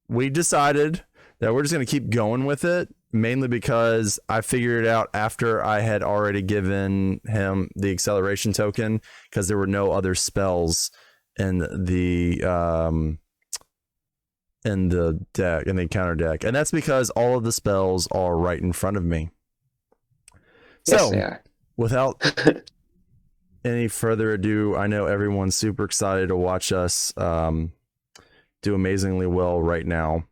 we decided that we're just going to keep going with it, mainly because I figured it out after I had already given him the acceleration token, because there were no other spells in the deck, in the encounter deck, and that's because all of the spells are right in front of me. Yes, So they are. without any further ado, I know everyone's super excited to watch us do amazingly well right now.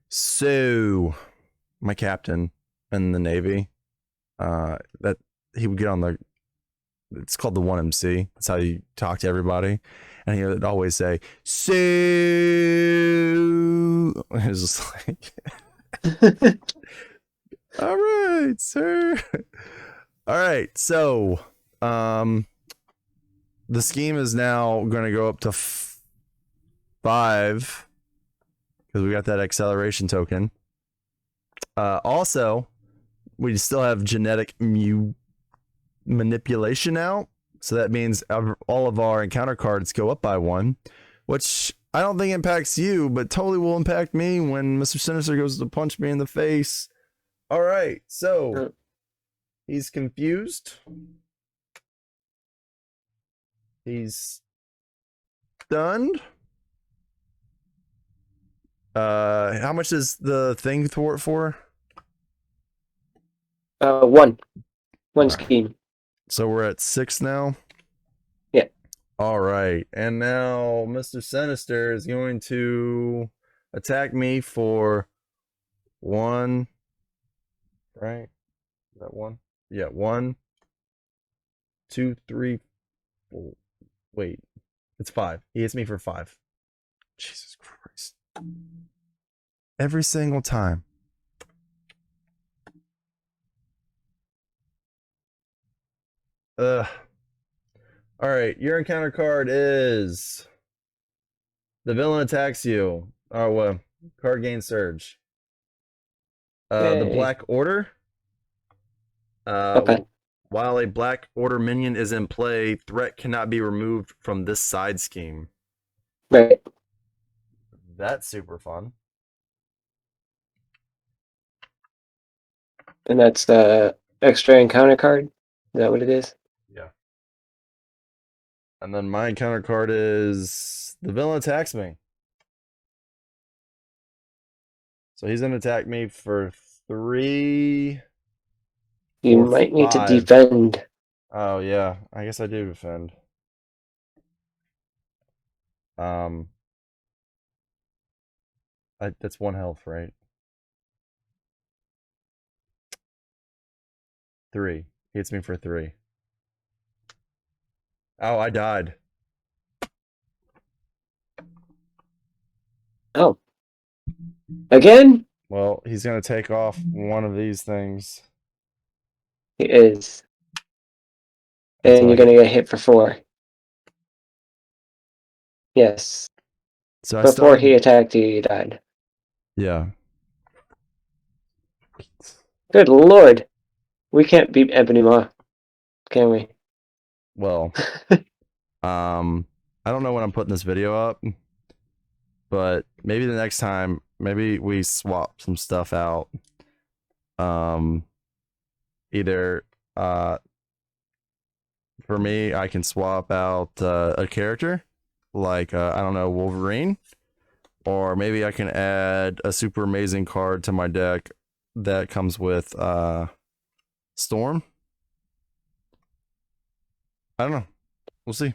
So my captain in the Navy, that he would get on the, it's called the 1MC. That's how you talk to everybody. And he would always say, so it was just like, all right, sir. All right. So the scheme is now going to go up to 5 because we got that acceleration token. Also, we still have genetic manipulation out. So that means all of our encounter cards go up by 1, which I don't think impacts you, but totally will impact me when Mr. Sinister goes to punch me in the face. All right. So he's confused. He's stunned. How much is the thing thwart for? One All right. scheme. So we're at 6 now. Yeah. All right. And now Mr. Sinister is going to attack me for 1. Right? Is that 1? Yeah, 1, 2, 3, 4. Wait. It's 5. He hits me for 5. Jesus Christ. Every single time. Ugh. All right. Your encounter card is the villain attacks you. Oh, well. Card gain surge. The Yay. Black Order. Okay. While a Black Order minion is in play, threat cannot be removed from this side scheme. Right. That's super fun. And that's the extra encounter card. Is that what it is? Yeah. And then my encounter card is the villain attacks me. So he's gonna attack me for 3 You or might need to 5. defend. Oh yeah, I guess I do defend. Um, That's 1 health, right? 3. He hits me for 3. Oh, I died. Oh, again? Well, he's gonna take off one of these things He is. until And I you're get. gonna get hit for 4. Yes. So I Before he started. attacked you, you died. Yeah. Good lord. We can't beat Ebony Maw, can we? Well, I don't know when I'm putting this video up, but maybe the next time, maybe we swap some stuff out. Um, either for me, I can swap out a character like I don't know, Wolverine, or maybe I can add a super amazing card to my deck that comes with Storm. I don't know. We'll see.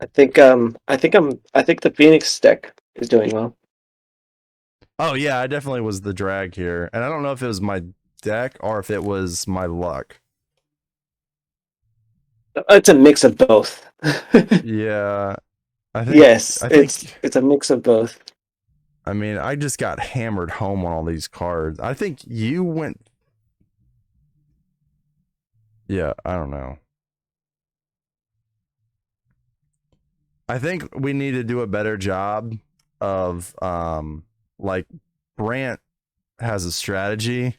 I think the Phoenix deck is doing well. Oh yeah, I definitely was the drag here, and I don't know if it was my deck or if it was my luck. It's a mix of both. Yeah, I think Yes, I think it's a mix of both. I mean, I just got hammered home on all these cards. I think you went. Yeah, I don't know. I think we need to do a better job of like Brant has a strategy,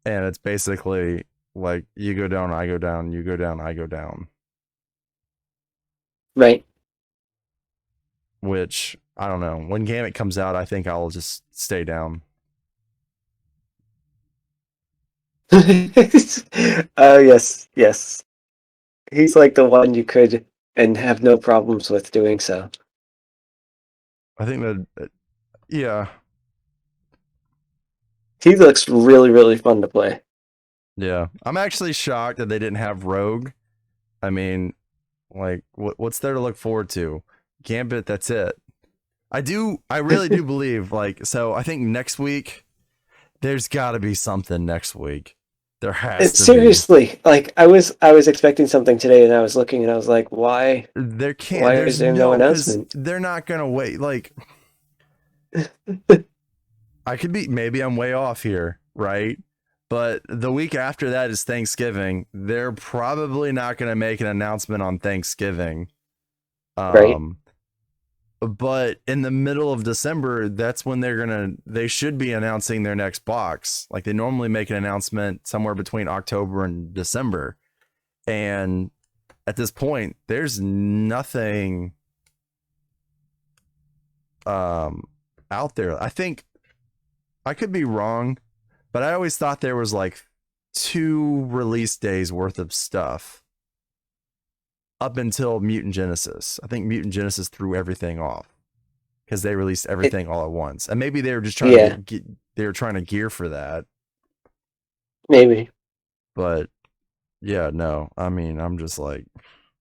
and it's basically like you go down, I go down, you go down, I go down, Right. which I don't know. When Gambit comes out, I think I'll just stay down. Oh yes, yes. He's like the one you could and have no problems with doing so. I think that yeah, He looks really, really fun to play. yeah. I'm actually shocked that they didn't have Rogue. I mean, like what's there to look forward to? Gambit, that's it. I really do believe like so I think next week there's got to be something next week. There has to be. Seriously, like I was expecting something today, and I was looking, and I was like, There can't why is there's there no no cuz announcement? they're not going to wait like I could be maybe I'm way off here, right? But the week after that is Thanksgiving. They're probably not going to make an announcement on Thanksgiving. Right? Um but in the middle of December, that's when they should be announcing their next box. Like they normally make an announcement somewhere between October and December. And at this point, there's nothing um out there. I think I could be wrong, but I always thought there was like 2 release days worth of stuff up until Mutant Genesis. I think Mutant Genesis threw everything off because they released It, everything all at once, and maybe they were just trying to yeah, they were trying to gear for that. maybe. But yeah, no, I mean, I'm just like,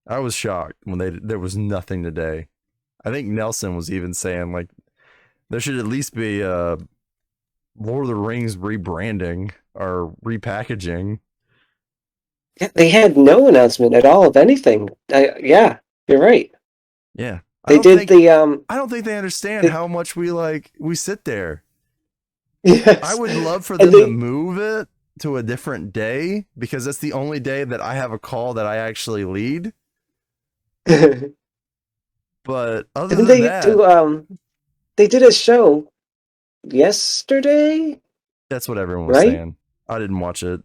I was shocked when there was nothing today. I think Nelson was even saying like there should at least be Lord of the Rings rebranding or repackaging. Yeah, they had no announcement at all of anything. Yeah, you're right. Yeah, They did the I don't think they understand they, how much we sit there. I yes, would love for and them to they move it to a different day because that's the only day that I have a call that I actually lead. and But other then than that, they did a show yesterday, that's what everyone was right? saying. I didn't watch it.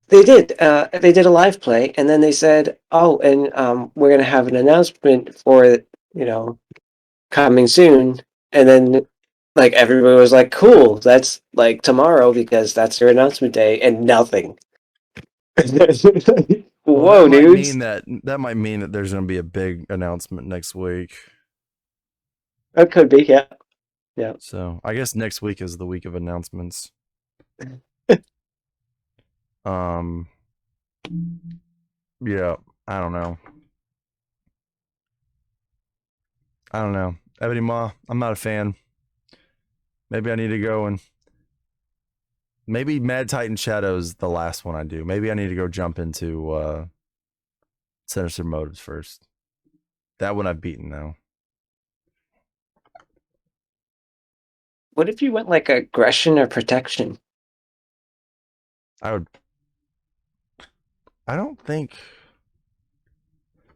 They did a live play, and then they said, "Oh, and we're gonna have an announcement for you know coming soon." And then like everybody was like, "Cool, that's like tomorrow because that's their announcement day," and nothing. Well, that Whoa, might mean dudes! that there's going to be a big announcement next week. That could be, yeah, yeah. So I guess next week is the week of announcements. Um, yeah, I don't know. I don't know. Ebony Maw, I'm not a fan. Maybe I need to go and maybe Mad Titan Shadow's the last one I do. Maybe I need to go jump into Sinister Motives first. That one I've beaten now. What if you went like aggression or protection? I would. I don't think.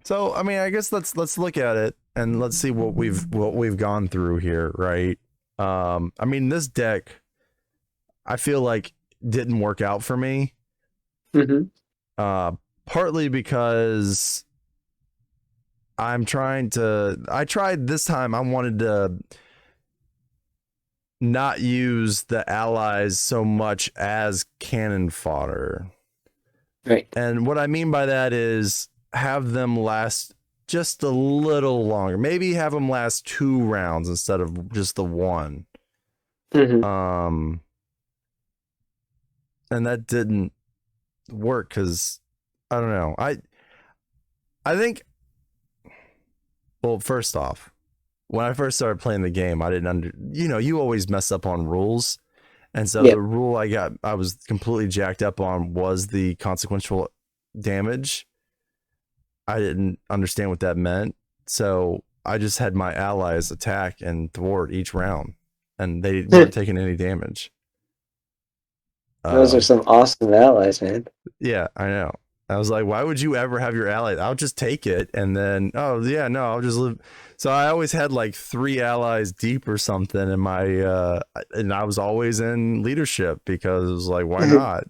So I mean, I guess let's look at it and let's see what we've gone through here, right? I mean, this deck, I feel like didn't work out for me. Mm-hmm. Partly because I tried this time. I wanted to not use the allies so much as cannon fodder. Right. And what I mean by that is have them last just a little longer. Maybe have them last 2 rounds instead of just the one. Mm-hmm. And that didn't work because I don't know. I think, well, first off, when I first started playing the game, I didn't you always mess up on rules. And so the Yep. rule I was completely jacked up on was the consequential damage. I didn't understand what that meant. So I just had my allies attack and thwart each round, and they weren't taking any damage. Those are some awesome allies, man. Yeah, I know. I was like, why would you ever have your ally? I'll just take it, and then I'll just live. So I always had like 3 allies deep or something in my and I was always in leadership because it was like, why not?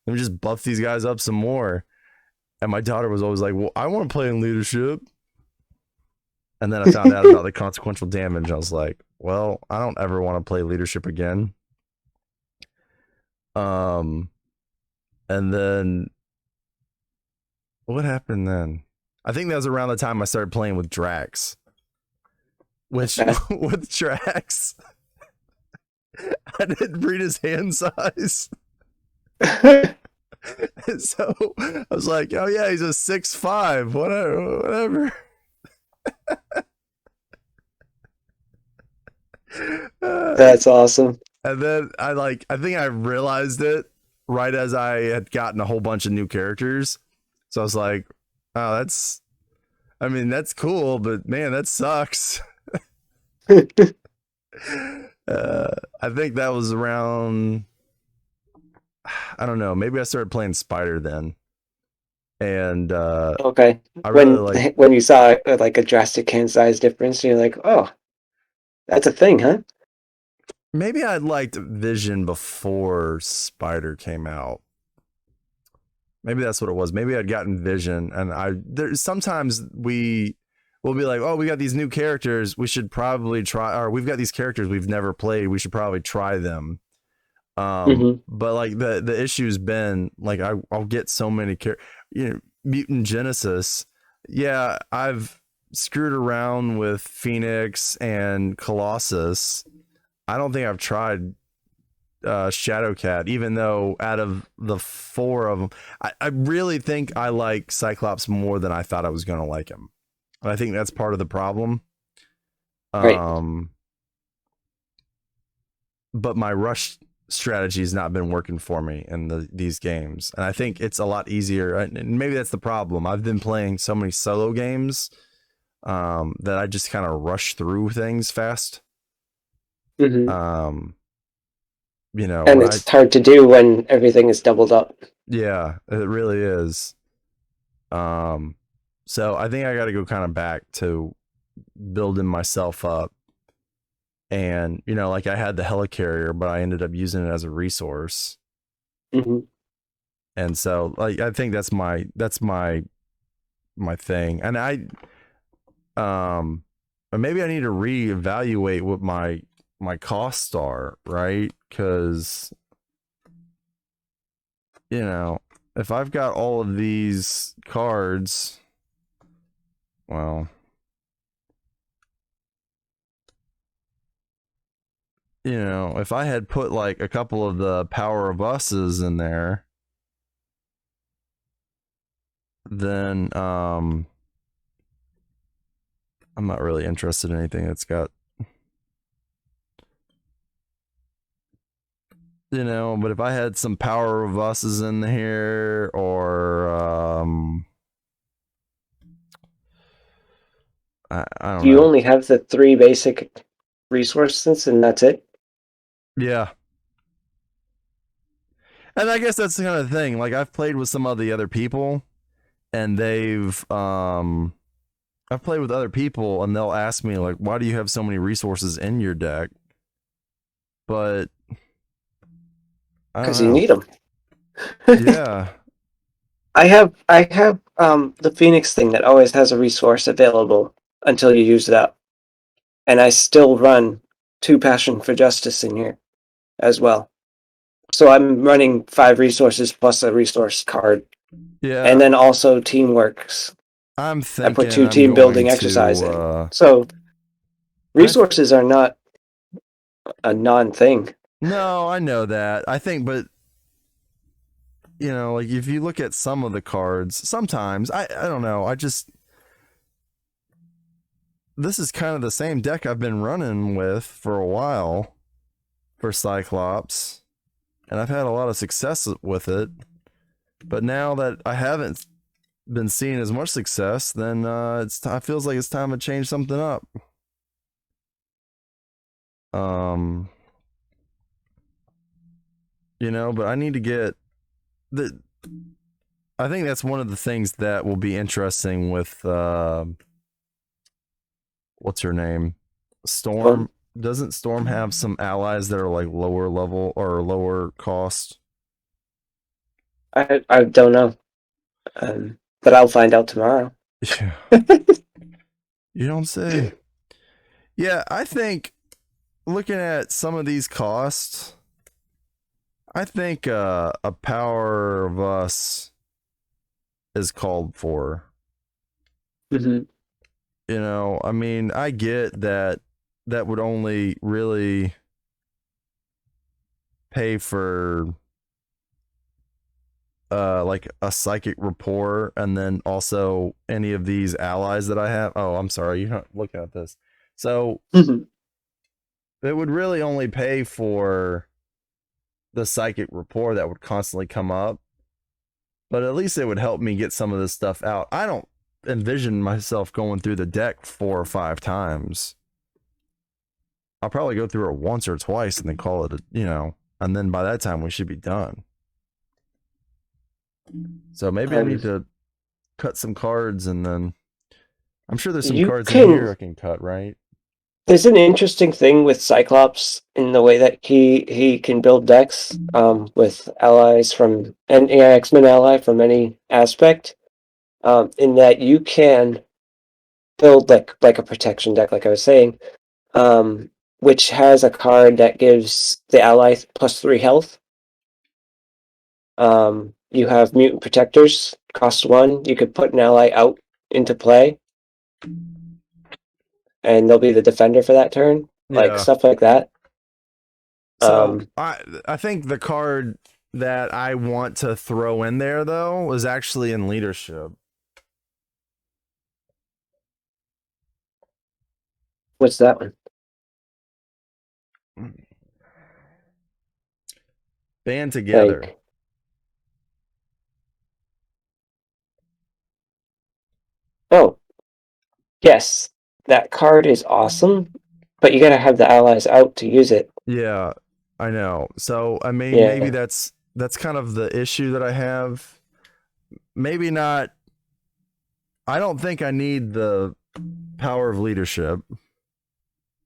Let me just buff these guys up some more. And my daughter was always like, well, I want to play in leadership. And then I found out about the consequential damage. I was like, well, I don't ever want to play leadership again. And then what happened then? I think that was around the time I started playing with Drax. Which with Drax, I didn't read his hand size. So I was like, oh yeah, he's a 6'5", whatever. That's awesome. And then I think I realized it right as I had gotten a whole bunch of new characters. So I was like, oh, that's cool, but man, that sucks. I think that was around, I don't know, maybe I started playing Spider then. And Okay. I really When you saw like a drastic hand size difference, you're like, oh, that's a thing, huh? maybe I liked Vision before Spider came out. Maybe that's what it was. Maybe I'd gotten Vision, and there's sometimes we'll be like, oh, we got these new characters, we should probably try, or we've got these characters we've never played, we should probably try them. But like the issue's been like I'll get so many Mutant Genesis. Yeah, I've screwed around with Phoenix and Colossus. I don't think I've tried Shadowcat, even though out of the 4 of them, I really think I like Cyclops more than I thought I was going to like him. And I think that's part of the problem. Right. But my rush strategy has not been working for me in these games. And I think it's a lot easier. And maybe that's the problem. I've been playing so many solo games that I just kind of rush through things fast. Mm-hmm. And it's hard to do when everything is doubled up. Yeah, it really is. So I think I got to go kind of back to building myself up. And like I had the helicarrier, but I ended up using it as a resource. Mm-hmm. And so like I think that's my thing. And maybe I need to reevaluate what my costs are, right? Because if I've got all of these cards, well, if I had put like a couple of the Power of Us's in there, then I'm not really interested in anything that's got, but if I had some power of us's in here, or I don't Do you know. only have the 3 basic resources and that's it? Yeah. And I guess that's the kind of thing. Like, I've played with some of the other people, and I've played with other people, and they'll ask me, like, why do you have so many resources in your deck? But I don't Because you know. need them. Yeah. I have the Phoenix thing that always has a resource available until you use it up. And I still run 2 Passion for Justice in here as well. So I'm running 5 resources plus a resource card. And Yeah. then also Teamworks. I'm I put thinking 2 I'm team going building exercise to, in. So I, resources are not a non thing. no, I know that. I think, but, like, if you look at some of the cards, sometimes, I don't know. This is kind of the same deck I've been running with for a while for Cyclops, and I've had a lot of success with it. But now that I haven't been seeing as much success, then it feels like it's time to change something up. Um, but I need to get the. I think that's one of the things that will be interesting with what's her name, Storm. Doesn't Storm have some allies that are like lower level or lower cost? I don't know. But I'll find out tomorrow. Yeah, you don't say. Yeah, I think looking at some of these costs, I think a power of us is called for. Mm-hmm. I mean, I get that that would only really pay for like a psychic rapport, and then also any of these allies that I have. Oh, I'm sorry, you're not looking at this. So Mm-hmm. it would really only pay for the psychic rapport that would constantly come up, but at least it would help me get some of this stuff out. I don't envision myself going through the deck 4 or 5 times. I'll probably go through it once or twice and then call it, and then by that time we should be done. So maybe I need to cut some cards, and then I'm sure there's some You cards in can. here I can cut, right? There's an interesting thing with Cyclops in the way that he can build decks with allies from an X-Men ally from any aspect. In that you can build like a protection deck, like I was saying, which has a card that gives the ally +3 health. You have mutant protectors, cost 1. You could put an ally out into play, and they'll be the defender for that turn. Like Yeah. stuff like that. So Um, I think the card that I want to throw in there though was actually in leadership. what's that one? Band together. Like, oh, yes, that card is awesome, but you gotta have the allies out to use it. Yeah, I know. So I mean, maybe Yeah. that's kind of the issue that I have. Maybe not. I don't think I need the power of leadership.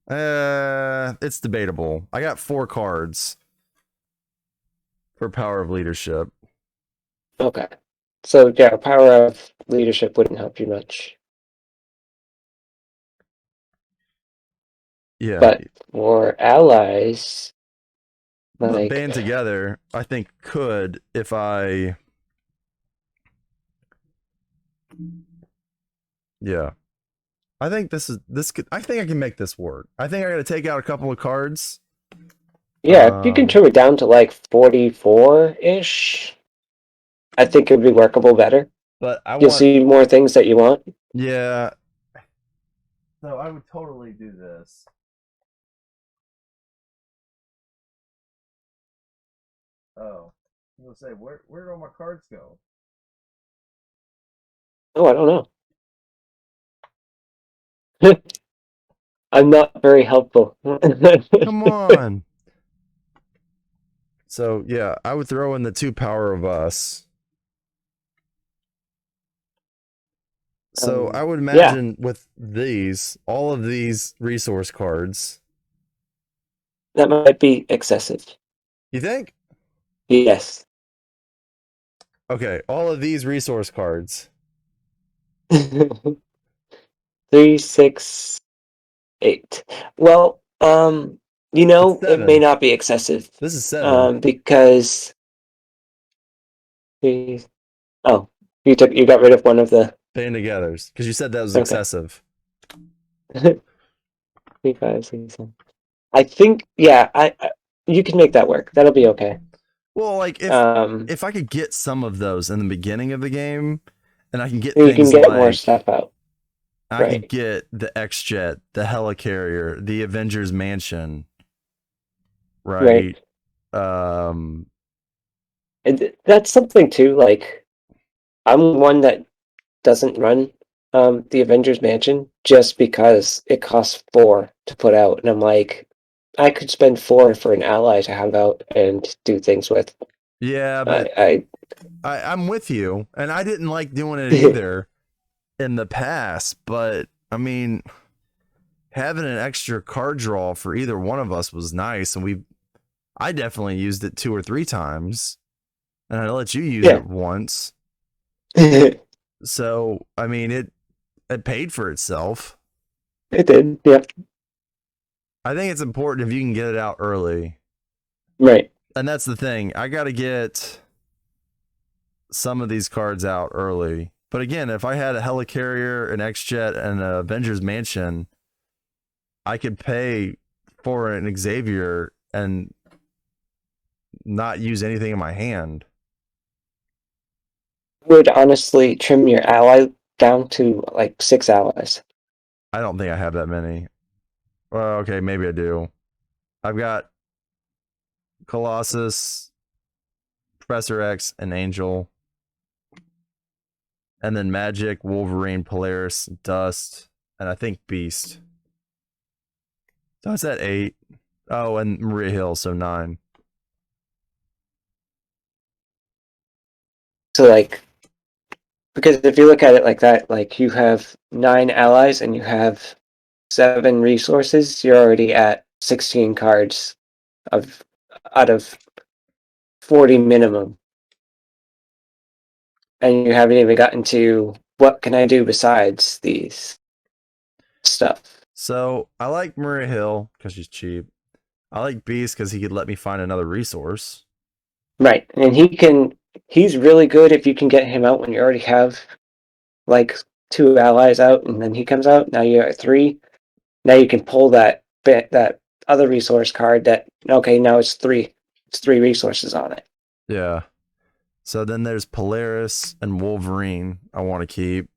It's debatable. I got 4 cards for power of leadership. Okay. So yeah, power of leadership wouldn't help you much. Yeah, But for allies, but like, band together, I think could if I. Yeah, I think this could. I think I can make this work. I think I got to take out a couple of cards. yeah, if you can trim it down to like 44-ish, I think it would be workable better. But I You'll want. see more things that you want. Yeah, So I would totally do this. Oh, I was gonna say, where did all my cards go? Oh, I don't know. I'm not very helpful. Come on. So yeah, I would throw in the two power of us. So I would Yeah, imagine with these, all of these resource cards. that might be excessive. You think? Yes. Okay, all of these resource cards. 3, 6, 8. Well, It's it may seven. not be excessive. This is seven. Because we, oh, you got rid of one of the, Band togethers. Because you said that was okay. excessive. 3, 5, 6, 7. I think, yeah, you can make that work. That'll be okay. Well, like Um, if I could get some of those in the beginning of the game, and I can get you can things get more like stuff out. I could Right, get the X Jet, the Helicarrier, the Avengers Mansion, right. right? Um, And that's something too, like, I'm one that doesn't run the Avengers Mansion just because it costs 4 to put out, and I'm like, I could spend 4 for an ally to have out and do things with. yeah, but I I'm with you, and I didn't like doing it either in the past. But I mean, having an extra card draw for either one of us was nice, and I definitely used it 2 or 3 times, and I let you use yeah, it once. it So I mean, it paid for itself. did. Yeah, I think it's important if you can get it out early. right. And that's the thing. I got to get some of these cards out early. But again, if I had a Helicarrier, an X-Jet, and an Avengers Mansion, I could pay for an Xavier and not use anything in my hand. Would honestly trim your ally down to like 6 allies. I don't think I have that many. Well, okay, maybe I do. I've got Colossus, Professor X, and Angel. And then Magic, Wolverine, Polaris, Dust, and I think Beast. So that's at 8. Oh, and Maria Hill, so 9. So like, because if you look at it like that, like you have 9 allies and you have 7 resources, you're already at 16 cards of out of 40 minimum. And you haven't even gotten to what can I do besides these stuff. So I like Maria Hill because she's cheap. I like Beast because he could let me find another resource. Right. And he's really good if you can get him out when you already have like 2 allies out and then he comes out. Now you're at 3. Now you can pull that other resource card that okay, now it's 3. It's 3 resources on it. Yeah. So then there's Polaris and Wolverine I want to keep.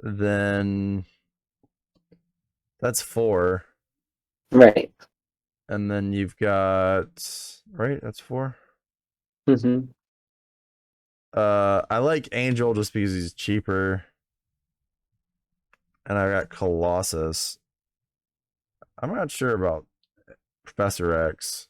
Then that's 4. Right. And then you've got, right? That's 4. Mm-hmm. I like Angel just because he's cheaper. And I got Colossus. I'm not sure about Professor X.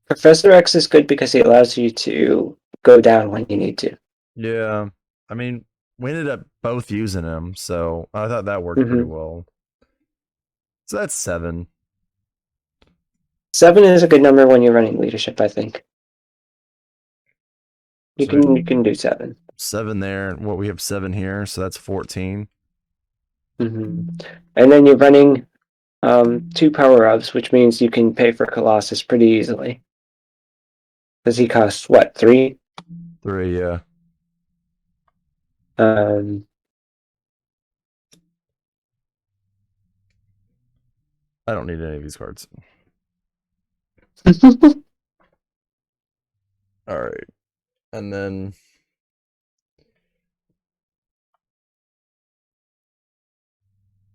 Professor X is good because he allows you to go down when you need to. Yeah. I mean, we ended up both using him, so I thought that worked pretty Mm-hmm. well. So that's 7. 7 is a good number when you're running leadership, I think. You So we can you have can do 7. 7 there, and what we have 7 here, so that's 14. Mm-hmm. And then you're running 2 power ups, which means you can pay for Colossus pretty easily. Does he cost what 3? 3, yeah. Um, I don't need any of these cards. All right. And then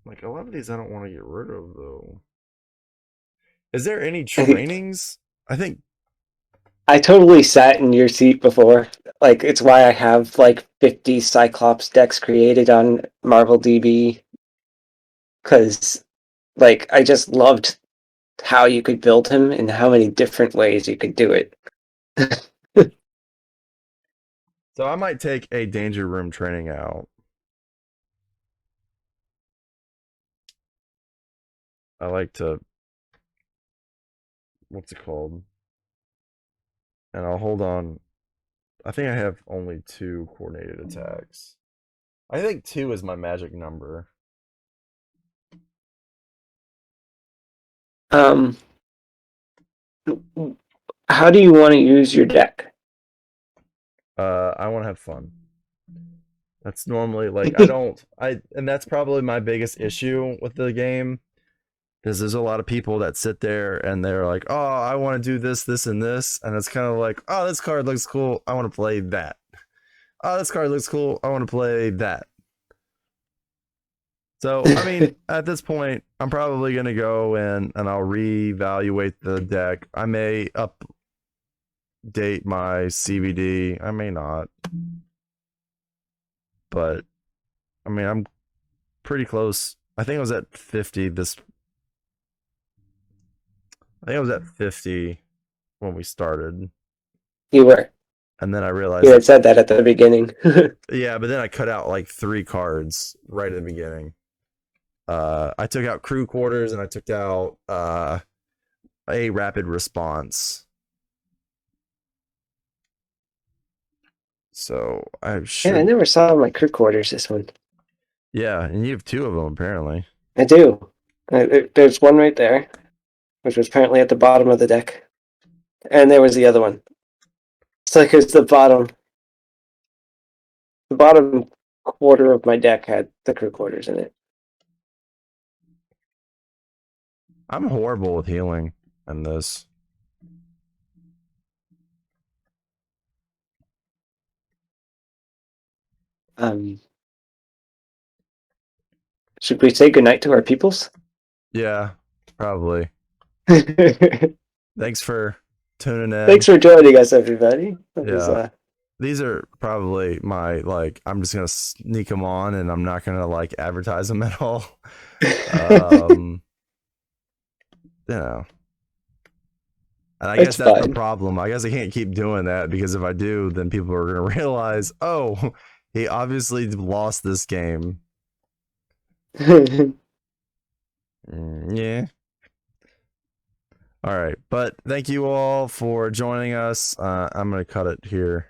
Like a lot of these I don't want to get rid of though. Is there any trainings? I think I totally sat in your seat before. Like, it's why I have like 50 Cyclops decks created on Marvel DB. Because, like, I just loved how you could build him and how many different ways you could do it. so. I might take a danger room training out. I like to what's it called? And I'll hold on. I think I have only 2 coordinated attacks. I think 2 is my magic number. Um, how do you want to use your deck? I want to have fun. That's normally like I don't I and that's probably my biggest issue with the game because there's a lot of people that sit there and they're like, "Oh, I want to do this, this, and this," and it's kind of like, "Oh, this card looks cool. I want to play that. Oh, this card looks cool. I want to play that." So, I mean, at this point, I'm probably gonna go in and I'll reevaluate the deck. I may update my CVD. I may not, but I mean, I'm pretty close. I think I was at 50 this I think I was at 50 when we started. You were. And then I You realized had said that at the beginning. yeah, but then I cut out like 3 cards right at the beginning. I took out crew quarters and I took out a rapid response. So I Yeah, I should never saw my crew quarters this one. yeah, and you have 2 of them apparently. I do. There's one right there, which was apparently at the bottom of the deck. And there was the other one. It's like it's the bottom quarter of my deck had the crew quarters in it. I'm horrible with healing in this. Um, should we say goodnight to our peoples? Yeah, probably. Thanks Thanks for tuning in. for joining us, everybody. Yeah. These are probably my like I'm just gonna sneak them on and I'm not gonna like advertise them at all. um you know, and I It's guess that's the fine. problem. I guess I can't keep doing that because if I do, then people are gonna realize, oh, he obviously lost this game. Yeah. All right, but thank you all for joining us. I'm gonna cut it here.